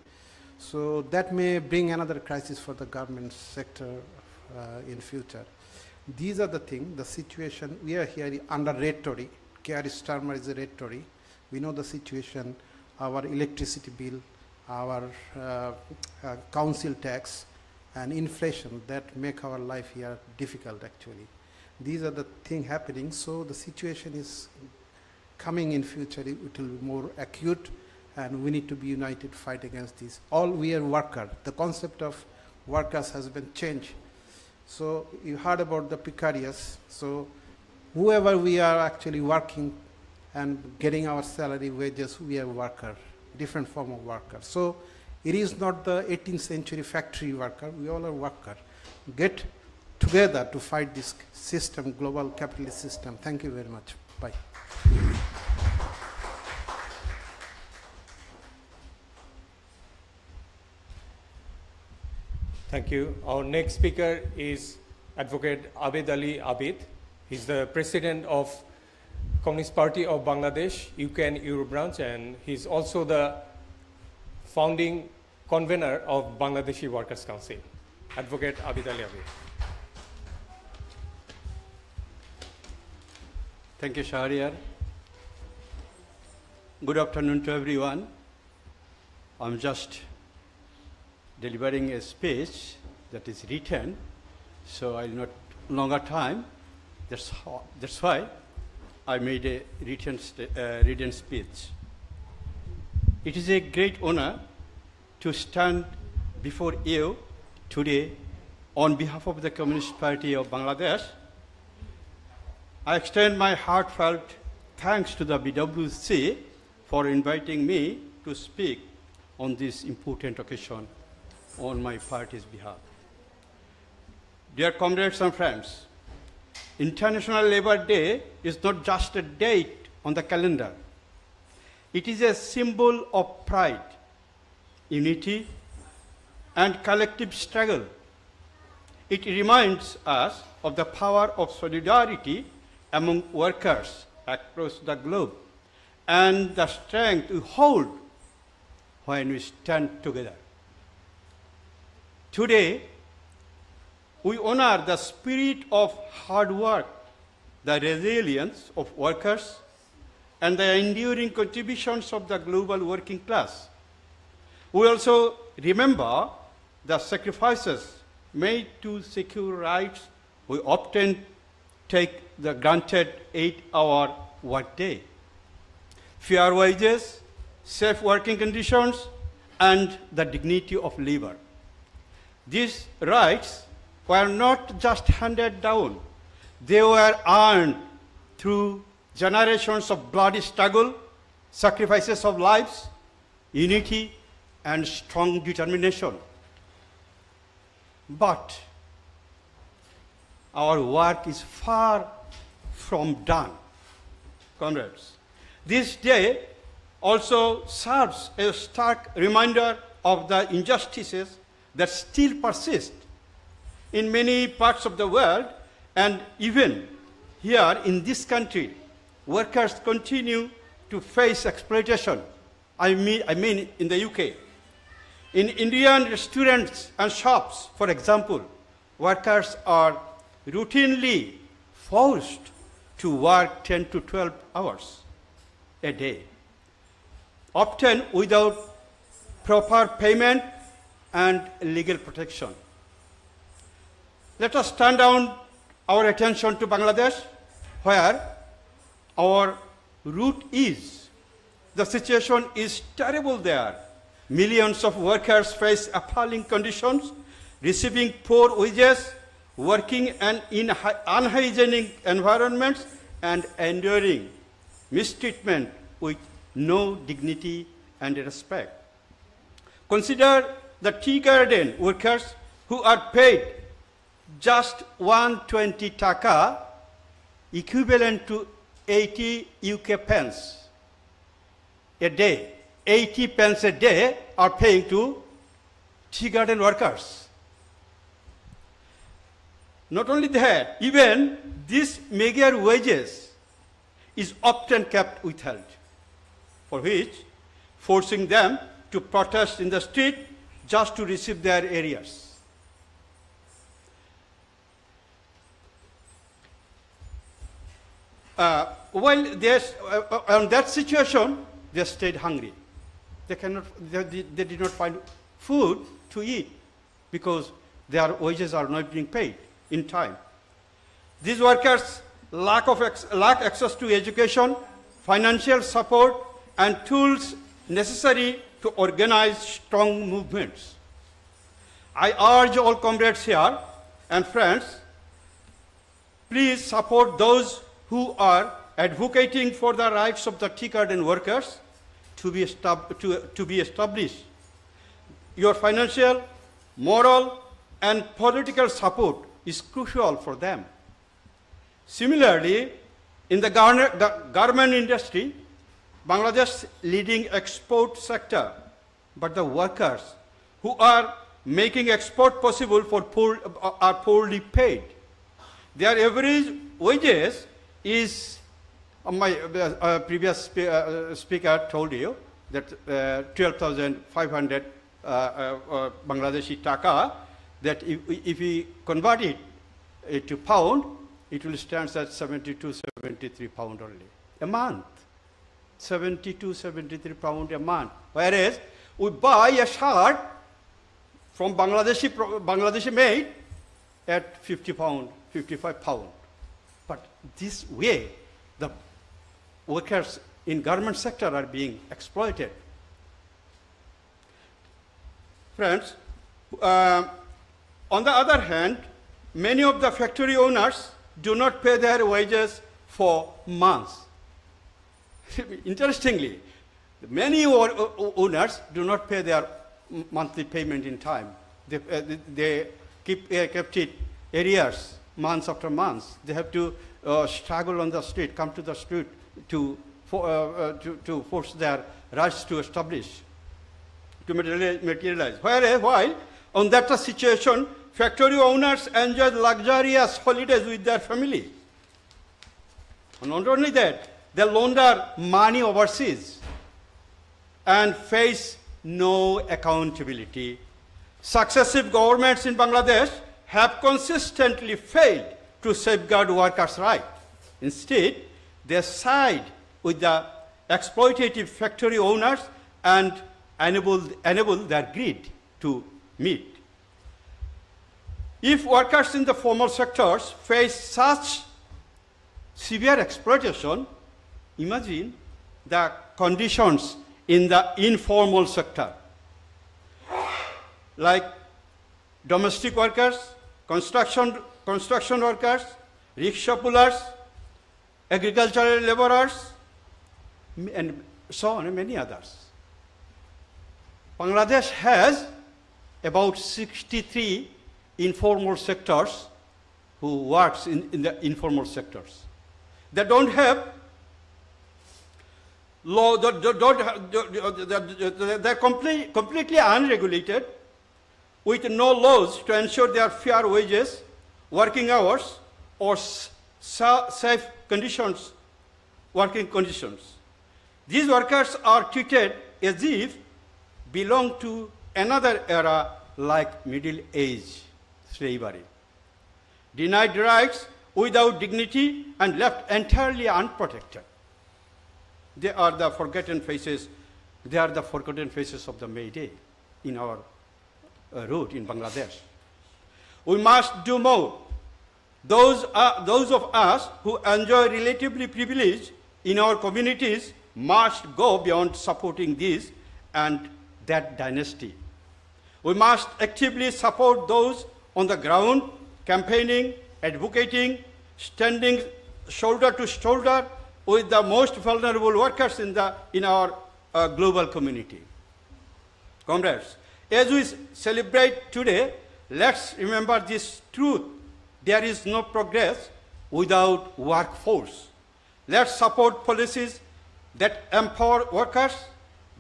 So that may bring another crisis for the government sector in future. These are the things, the situation. We are here under rhetoric. Keir Starmer is a rhetoric. We know the situation, our electricity bill, our council tax, and inflation that make our life here difficult actually. These are the things happening. So the situation is coming in future. It will be more acute, and we need to be united, fight against this. All we are workers. The concept of workers has been changed. So you heard about the precarious. So whoever we are actually working and getting our salary, wages, we are worker, different form of worker. So It is not the 18th century factory worker. We all are worker. Get together to fight this system, global capitalist system. Thank you very much. Bye. Thank you. Our next speaker is Advocate Abed Ali Abid. He's the president of Communist Party of Bangladesh, UK and Europe branch, and he's also the founding convener of Bangladeshi Workers' Council. Advocate Abed Ali Abid. Thank you, Shahriar. Good afternoon to everyone. I'm just delivering a speech that is written, so I'll not longer time. That's why I made a written speech. It is a great honor to stand before you today on behalf of the Communist Party of Bangladesh. I extend my heartfelt thanks to the BWC for inviting me to speak on this important occasion on my party's behalf. Dear comrades and friends, International Labour Day is not just a date on the calendar. It is a symbol of pride, unity, and collective struggle. It reminds us of the power of solidarity among workers across the globe and the strength we hold when we stand together. Today, we honor the spirit of hard work, the resilience of workers, and the enduring contributions of the global working class. We also remember the sacrifices made to secure rights we often take the granted 8-hour workday. Fair wages, safe working conditions, and the dignity of labor. These rights were not just handed down, they were earned through generations of bloody struggle, sacrifices of lives, unity, and strong determination. But our work is far from done, comrades. This day also serves as a stark reminder of the injustices that still persist in many parts of the world, and even here in this country, workers continue to face exploitation. I mean in the UK. In Indian restaurants and shops, for example, workers are routinely forced to work 10 to 12 hours a day, often without proper payment and legal protection. Let us turn down our attention to Bangladesh, where our root is. The situation is terrible there. Millions of workers face appalling conditions, receiving poor wages, working in unhygienic environments, and enduring mistreatment with no dignity and respect. Consider the tea garden workers who are paid just 120 taka, equivalent to 80 UK pence a day. 80 pence a day are paying to tea garden workers. Not only that, even these meager wages is often kept withheld, for which forcing them to protest in the street just to receive their arrears. While on that situation, they stayed hungry. They did not find food to eat because their wages are not being paid in time. These workers lack access to education, financial support, and tools necessary to organize strong movements. I urge all comrades here and friends, please support those who are advocating for the rights of the tea garden workers to be established. your financial, moral, and political support is crucial for them. Similarly, in the garment industry, Bangladesh's leading export sector, but the workers who are making export possible are poorly paid. Their average wages is, my previous speaker told you, that 12,500 Bangladeshi taka, that if we convert it to pound, it will stand at 72, 73 pound only a month. 72, 73 pound a month. Whereas we buy a shirt from Bangladeshi made at 50 pound, 55 pound. But this way, the workers in garment sector are being exploited. Friends, on the other hand, many of the factory owners do not pay their wages for months. Interestingly, many owners do not pay their monthly payment in time. They kept it arrears, months after months. They have to struggle on the street, come to the street to force their rights to establish, to materialize. While on that situation, factory owners enjoy luxurious holidays with their family. And not only that, they launder money overseas and face no accountability. Successive governments in Bangladesh have consistently failed to safeguard workers' rights. Instead, they side with the exploitative factory owners and enable their greed to meet. If workers in the formal sectors face such severe exploitation, imagine the conditions in the informal sector, like domestic workers, construction workers, rickshaw pullers, agricultural laborers, and so on, and many others. Bangladesh has about 63 informal sectors who works in the informal sectors. They don't have law, they're completely unregulated, with no laws to ensure their fair wages, working hours, or safe conditions, working conditions. These workers are treated as if belong to another era like Middle Age slavery. Denied rights without dignity and left entirely unprotected. They are the forgotten faces. They are the forgotten faces of the May Day in our route in Bangladesh. We must do more. Those of us who enjoy relatively privilege in our communities must go beyond supporting this and that dynasty. We must actively support those on the ground, campaigning, advocating, standing shoulder to shoulder with the most vulnerable workers in our global community. Comrades, as we celebrate today, let's remember this truth. There is no progress without workforce. Let's support policies that empower workers,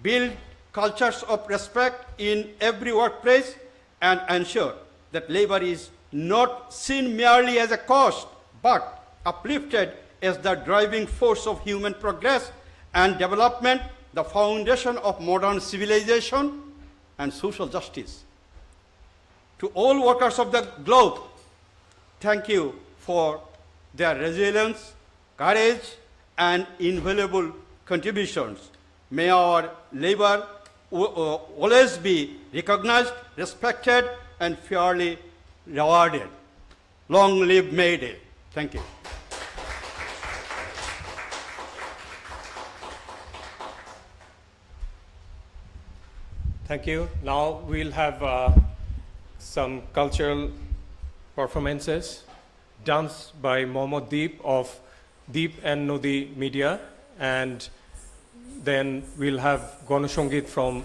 build cultures of respect in every workplace, and ensure that labor is not seen merely as a cost, but uplifted as the driving force of human progress and development, the foundation of modern civilization and social justice. To all workers of the globe, thank you for their resilience, courage, and invaluable contributions. May our labor always be recognized, respected, and fairly rewarded. Long live May Day. Thank you. Thank you. Now we'll have some cultural performances, dance by Mohammad Deep of Deep and Nodi Media, and then we'll have Ganashongit from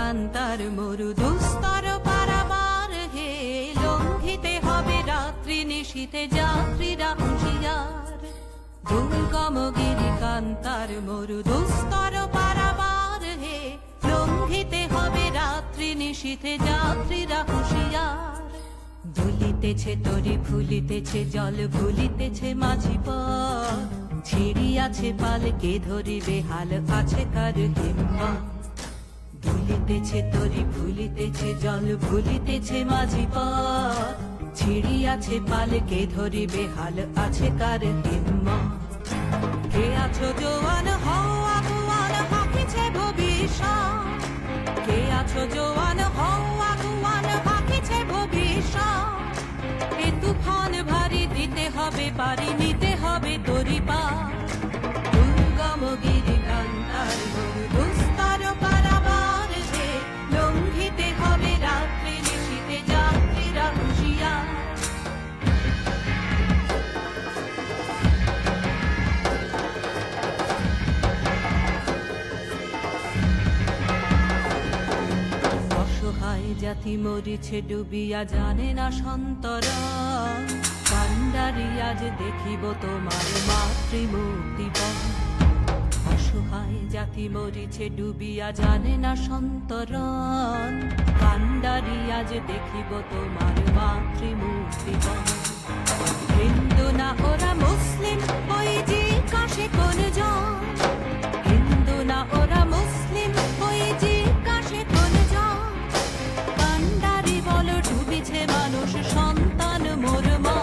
কান্তার মরু দুস্তর পারাবার হে লঙ্ঘিতে হবে রাত্রি নিশীথে যাত্রীরা হুঁশিয়ার দুর্গম গিরি কান্তার মরু দুস্তর পারাবার হে লঙ্ঘিতে হবে রাত্রি নিশীথে যাত্রীরা হুঁশিয়ার দুলিতেছে তরি ফুলিতেছে জল ভুলিতেছে মাঝি পথ ছিড়িয়াছে পালকে ধরিবে হাল আছে কার হিম্মত দুলিতেছে তরি ফুলিতেছে জল ভুলিতেছে মাঝি পথ ছিড়িয়াছে পালকে ধরিবে হাল আছে কার হিম্মত কে আছো জোয়ান হও আগুয়ান হাকিছে ভবিষ্যৎ কে আছো জোয়ান হও আগুয়ান হাকিছে ভবিষ্যৎ এ তুফান ভারী দিতে হবে পারি নিতে হবে তরি পার দুর্গম গিরি কান্তার মরু দুস্তর পারাবার হে লঙ্ঘিতে হবে রাত্রি নিশীথে যাত্রীরা হুঁশিয়ার অসহায় জাতি মরিছে ডুবিয়া জানে না সন্তরণ কান্ডারি আজ দেখিব তোমার মাতৃমূর্তিবন অসহায় জাতি মরিছে ডুবিয়া জানে না সন্তরণ কান্ডারি আজ দেখিব তোমার মাতৃমূর্তিবন হিন্দু না ওরা মুসলিম ওই জিজ্ঞাসে কোন জন হিন্দু না ওরা মুসলিম ওই জিজ্ঞাসে কোন জন কান্ডারি বল ডুবিছে মানুষ সন্তান মোর মা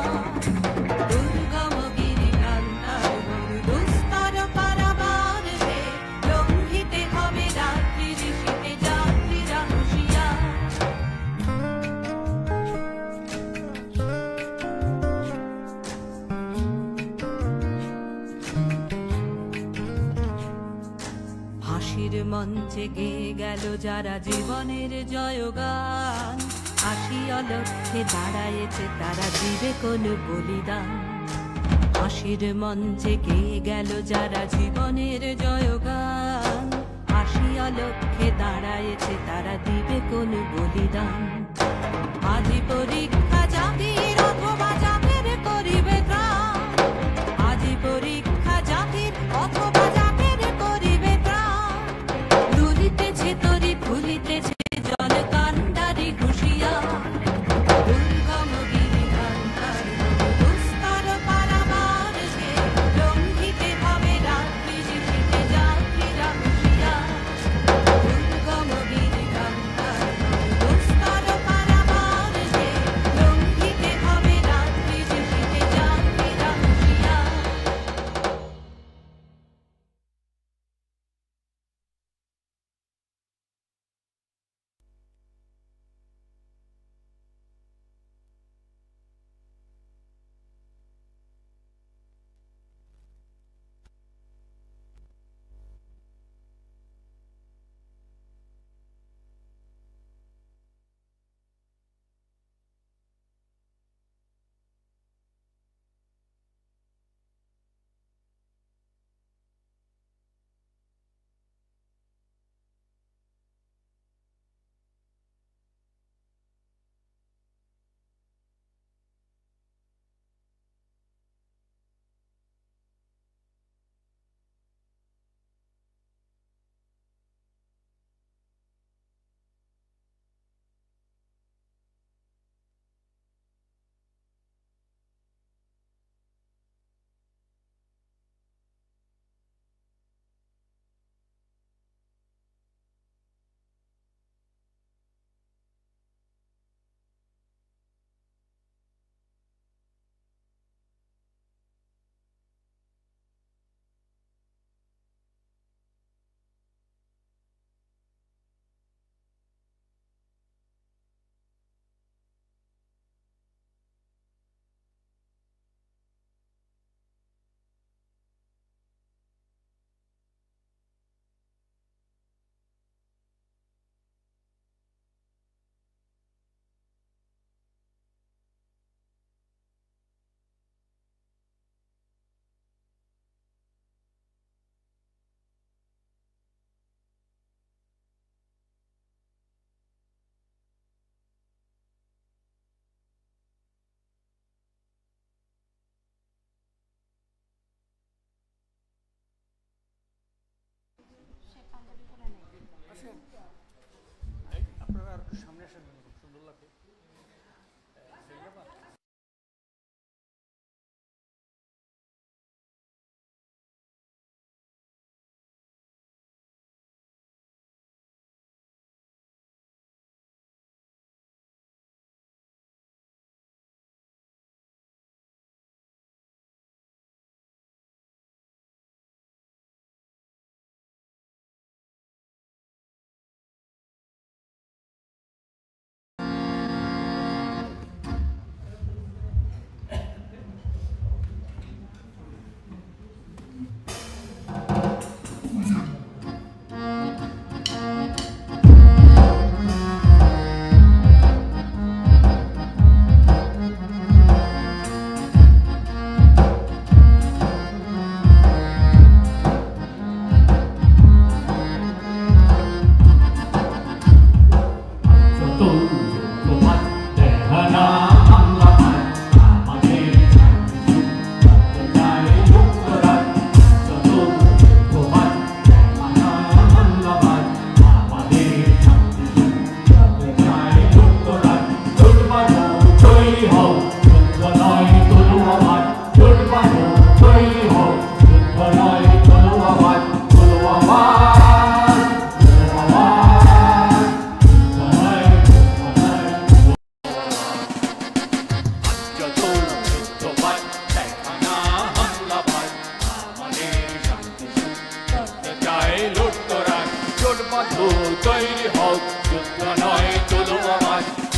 দুর্গম গিরি কান্তার মরু দুস্তর পারাবার হে লঙ্ঘিতে হবে রাত্রি নিশীথে যাত্রীরা হুঁশিয়ার হাসির মঞ্চে গেয়ে গেল যারা জীবনের জয়গান আসিয়া লক্ষ্যে দাঁড়ায়েছে তারা দিবে কোন বলিদান হাসির মঞ্চে গেয়ে গেল যারা জীবনের জয়গান আসিয়া লক্ষ্যে দাঁড়ায়েছে তারা দিবে কোন বলিদান আজি পরীক্ষা জাতির অথবা জাতির করিবে ত্রাণ আজি পরীক্ষা জাতির অথবা জাতির করিবে ত্রাণ দুলিতেছে তরি ফুলিতেছে জল কান্ডারি হুঁশিয়ার দুর্গম গিরি কান্তার মরু দুস্তর পারাবার হে লঙ্ঘিতে হবে রাত্রি নিশীথে যাত্রীরা হুঁশিয়ার দুর্গম গিরি কান্তার মরু দুস্তর পারাবার হে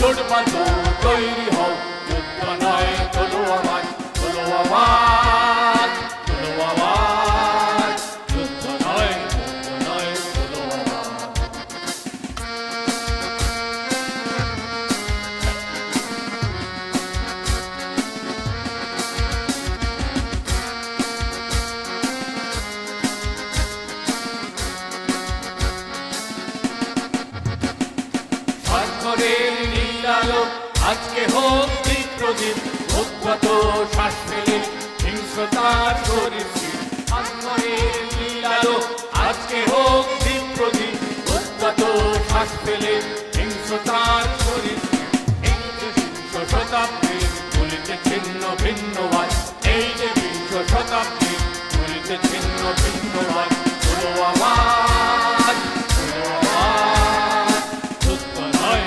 জোট বাঁধো তৈরি হও যুদ্ধ নয় তোলো আওয়াজ তোলো আওয়াজ তোলো আওয়াজ যুদ্ধ নয় তোলো আওয়াজ স্বাক্ষরের নীল আলো আজকে হোক চিত্রদীপ উদ্গত শ্বাস ফেলে হিংস্রতার শরীর স্বাক্ষরের নীল আলো আজকে হোক চিত্রদীপ উদ্গত শ্বাস ফেলে হিংস্রতার শরীর এই যে বিংশ শতাব্দী তুলিতে ছিন্ন ভিন্নবাদ এই যে বিংশ শতাব্দী তুলিতে ছিন্ন ভিন্নবাদ তোলো আওয়াজ তোলো আওয়াজ যুদ্ধ নয়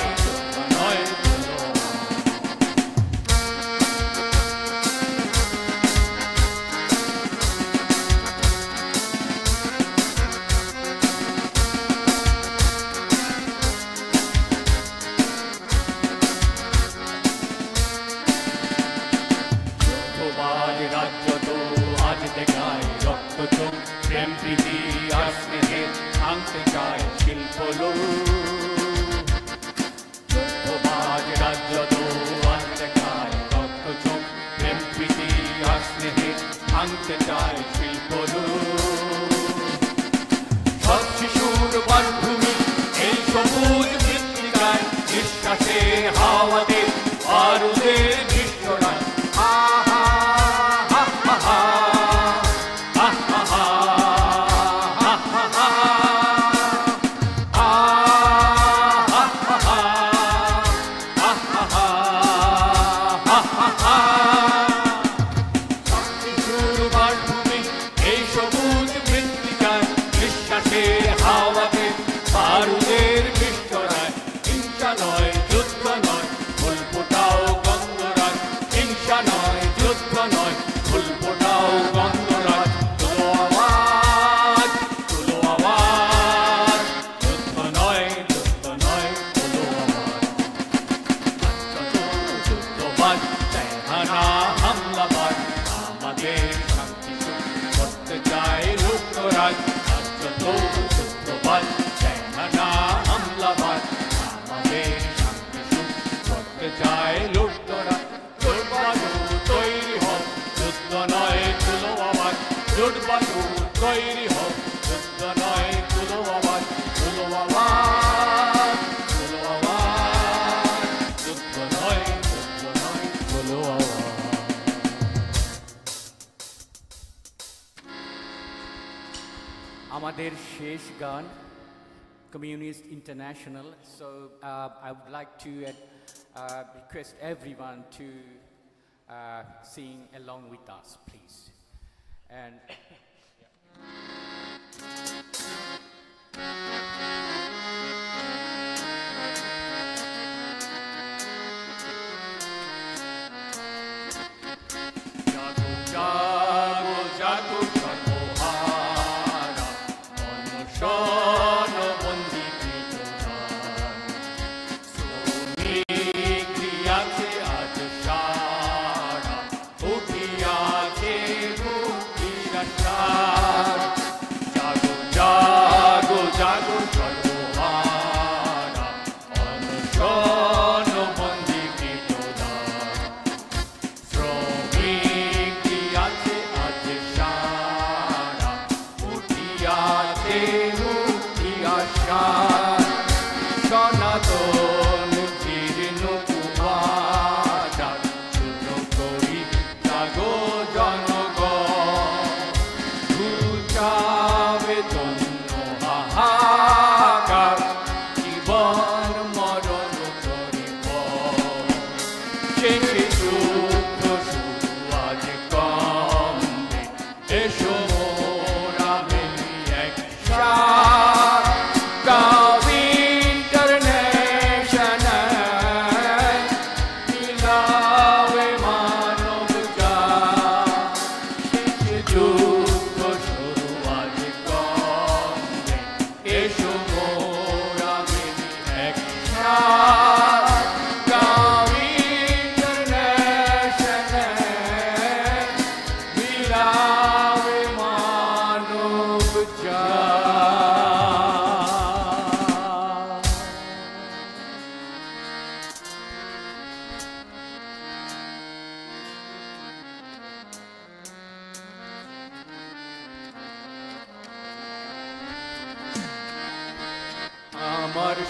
রাজ্য তো আজ দেখায় রক্ত চোখ প্রেম প্রীতি আর স্নেহে ভাঙতে চায় শিল্প রাজ্য তো আজ দেখায় রক্ত চোখ প্রেম প্রীতি আর স্নেহে ভাঙতে চায় শিল্প সব শিশুর বনভূমি এই সবুজ মৃত্তিকায় নিঃশ্বাসে হাওয়াতে বারুদের বিস্ফোরণ এই সবুজ মৃত্তিকায় নিঃশ্বাসে হাওয়াতে বারুদের বিস্ফোরণ হিংসা নয় যুদ্ধ নয় ফুল ফোটাও গন্ধরাজ হিংসা নয় যুদ্ধ নয় ফুল ফোটাও গন্ধরাজ তোলো আওয়াজ যুদ্ধ নয় তোলো আওয়াজ যুদ্ধবাজ তেহানা হামলাবাজ আমাদের শান্তি করতে চায় লুপ্তরাজ যুদ্ধবাজ তেহানা হামলাবাজ আমাদের শান্তি করতে চায় লুপ্তরাজ জোট বাঁধো তৈরি হও যুদ্ধ নয় তোলো আওয়াজ জোট বাঁধো তৈরি হও যুদ্ধ নয় তোলো আওয়াজ তোলো আওয়াজ তোলো আওয়াজ যুদ্ধ নয় তোলো আওয়াজ আমাদের শেষ গান Communist International. So I would like to request everyone to sing along with us, please. And জাগো জাগো সর্বহারা অনশন বন্দী কৃতদান শ্রমিক দিয়াছে আজ সারা উঠিয়াছে মুক্তির আশা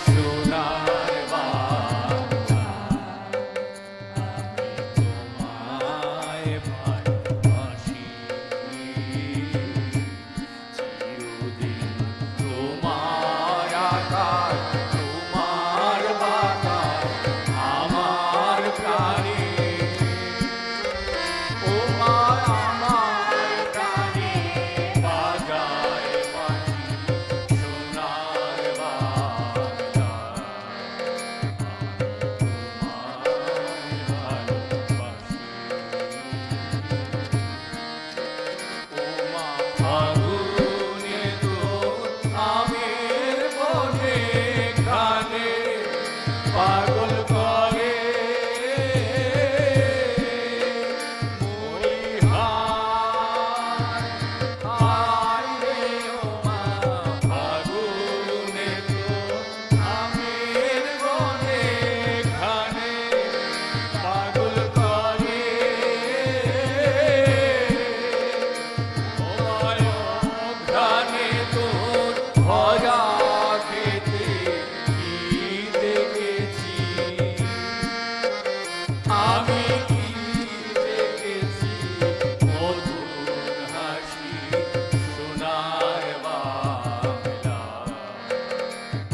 সোনার বাংলা আমি তোমায় ভালোবাসি চিরদিন তোমার আকাশ তোমার বাতাস আমার প্রাণে ও মা আমার প্রাণে বাজায় বাঁশি সোনার বাংলা ফাগুনে তোর আমের বনে গানে পাগল করে মরি হায় হায় রে ও মা ফাগুনে তোর আমের বনে গানে পাগল করে ঘ্রাণে তোর ভরা খেতে কি দেখেছি আমি কি দেখেছি মধুর হাসি সোনার বাংলা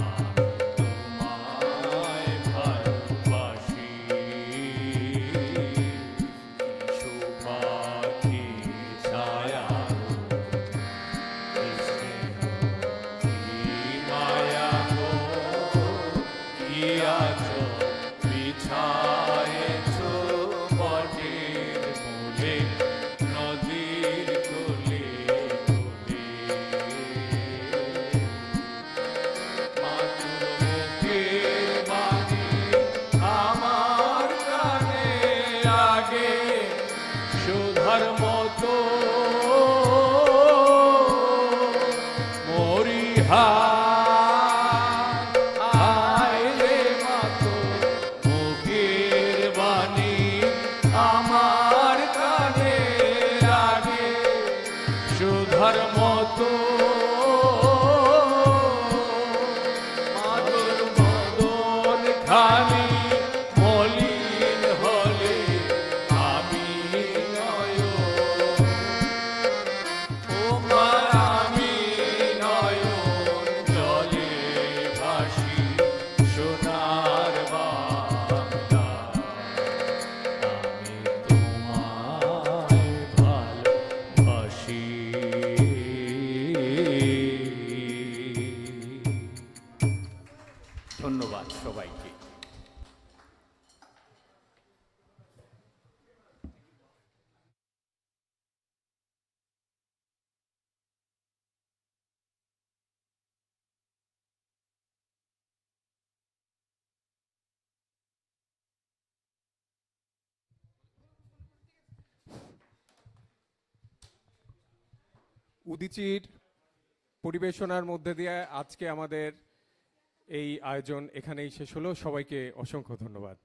আমি তোমায় ভালোবাসি সুপাখি ছায়া মায়া গো কি আছো বিছায়েছ বটের মূলে নদীর কোলে মাতুর মুখের বাণী আমার কানে লাগে সুধার মতো মরি হায় রে মাতো মুখের বাণী আমার কানে লাগে সুধার মতো মাদুর মদন খানি মলিন হলে আমি নয়ন ও মা আমি নয়ন জলে ভাসি সোনার বাংলা আমি তোমায় ভালোবাসি ধন্যবাদ সবাইকে উদীচীর পরিবেশনার মধ্যে দিয়ে আজকে আমাদের এই আয়োজন এখানেই শেষ হলো। সবাইকে অসংখ্য ধন্যবাদ।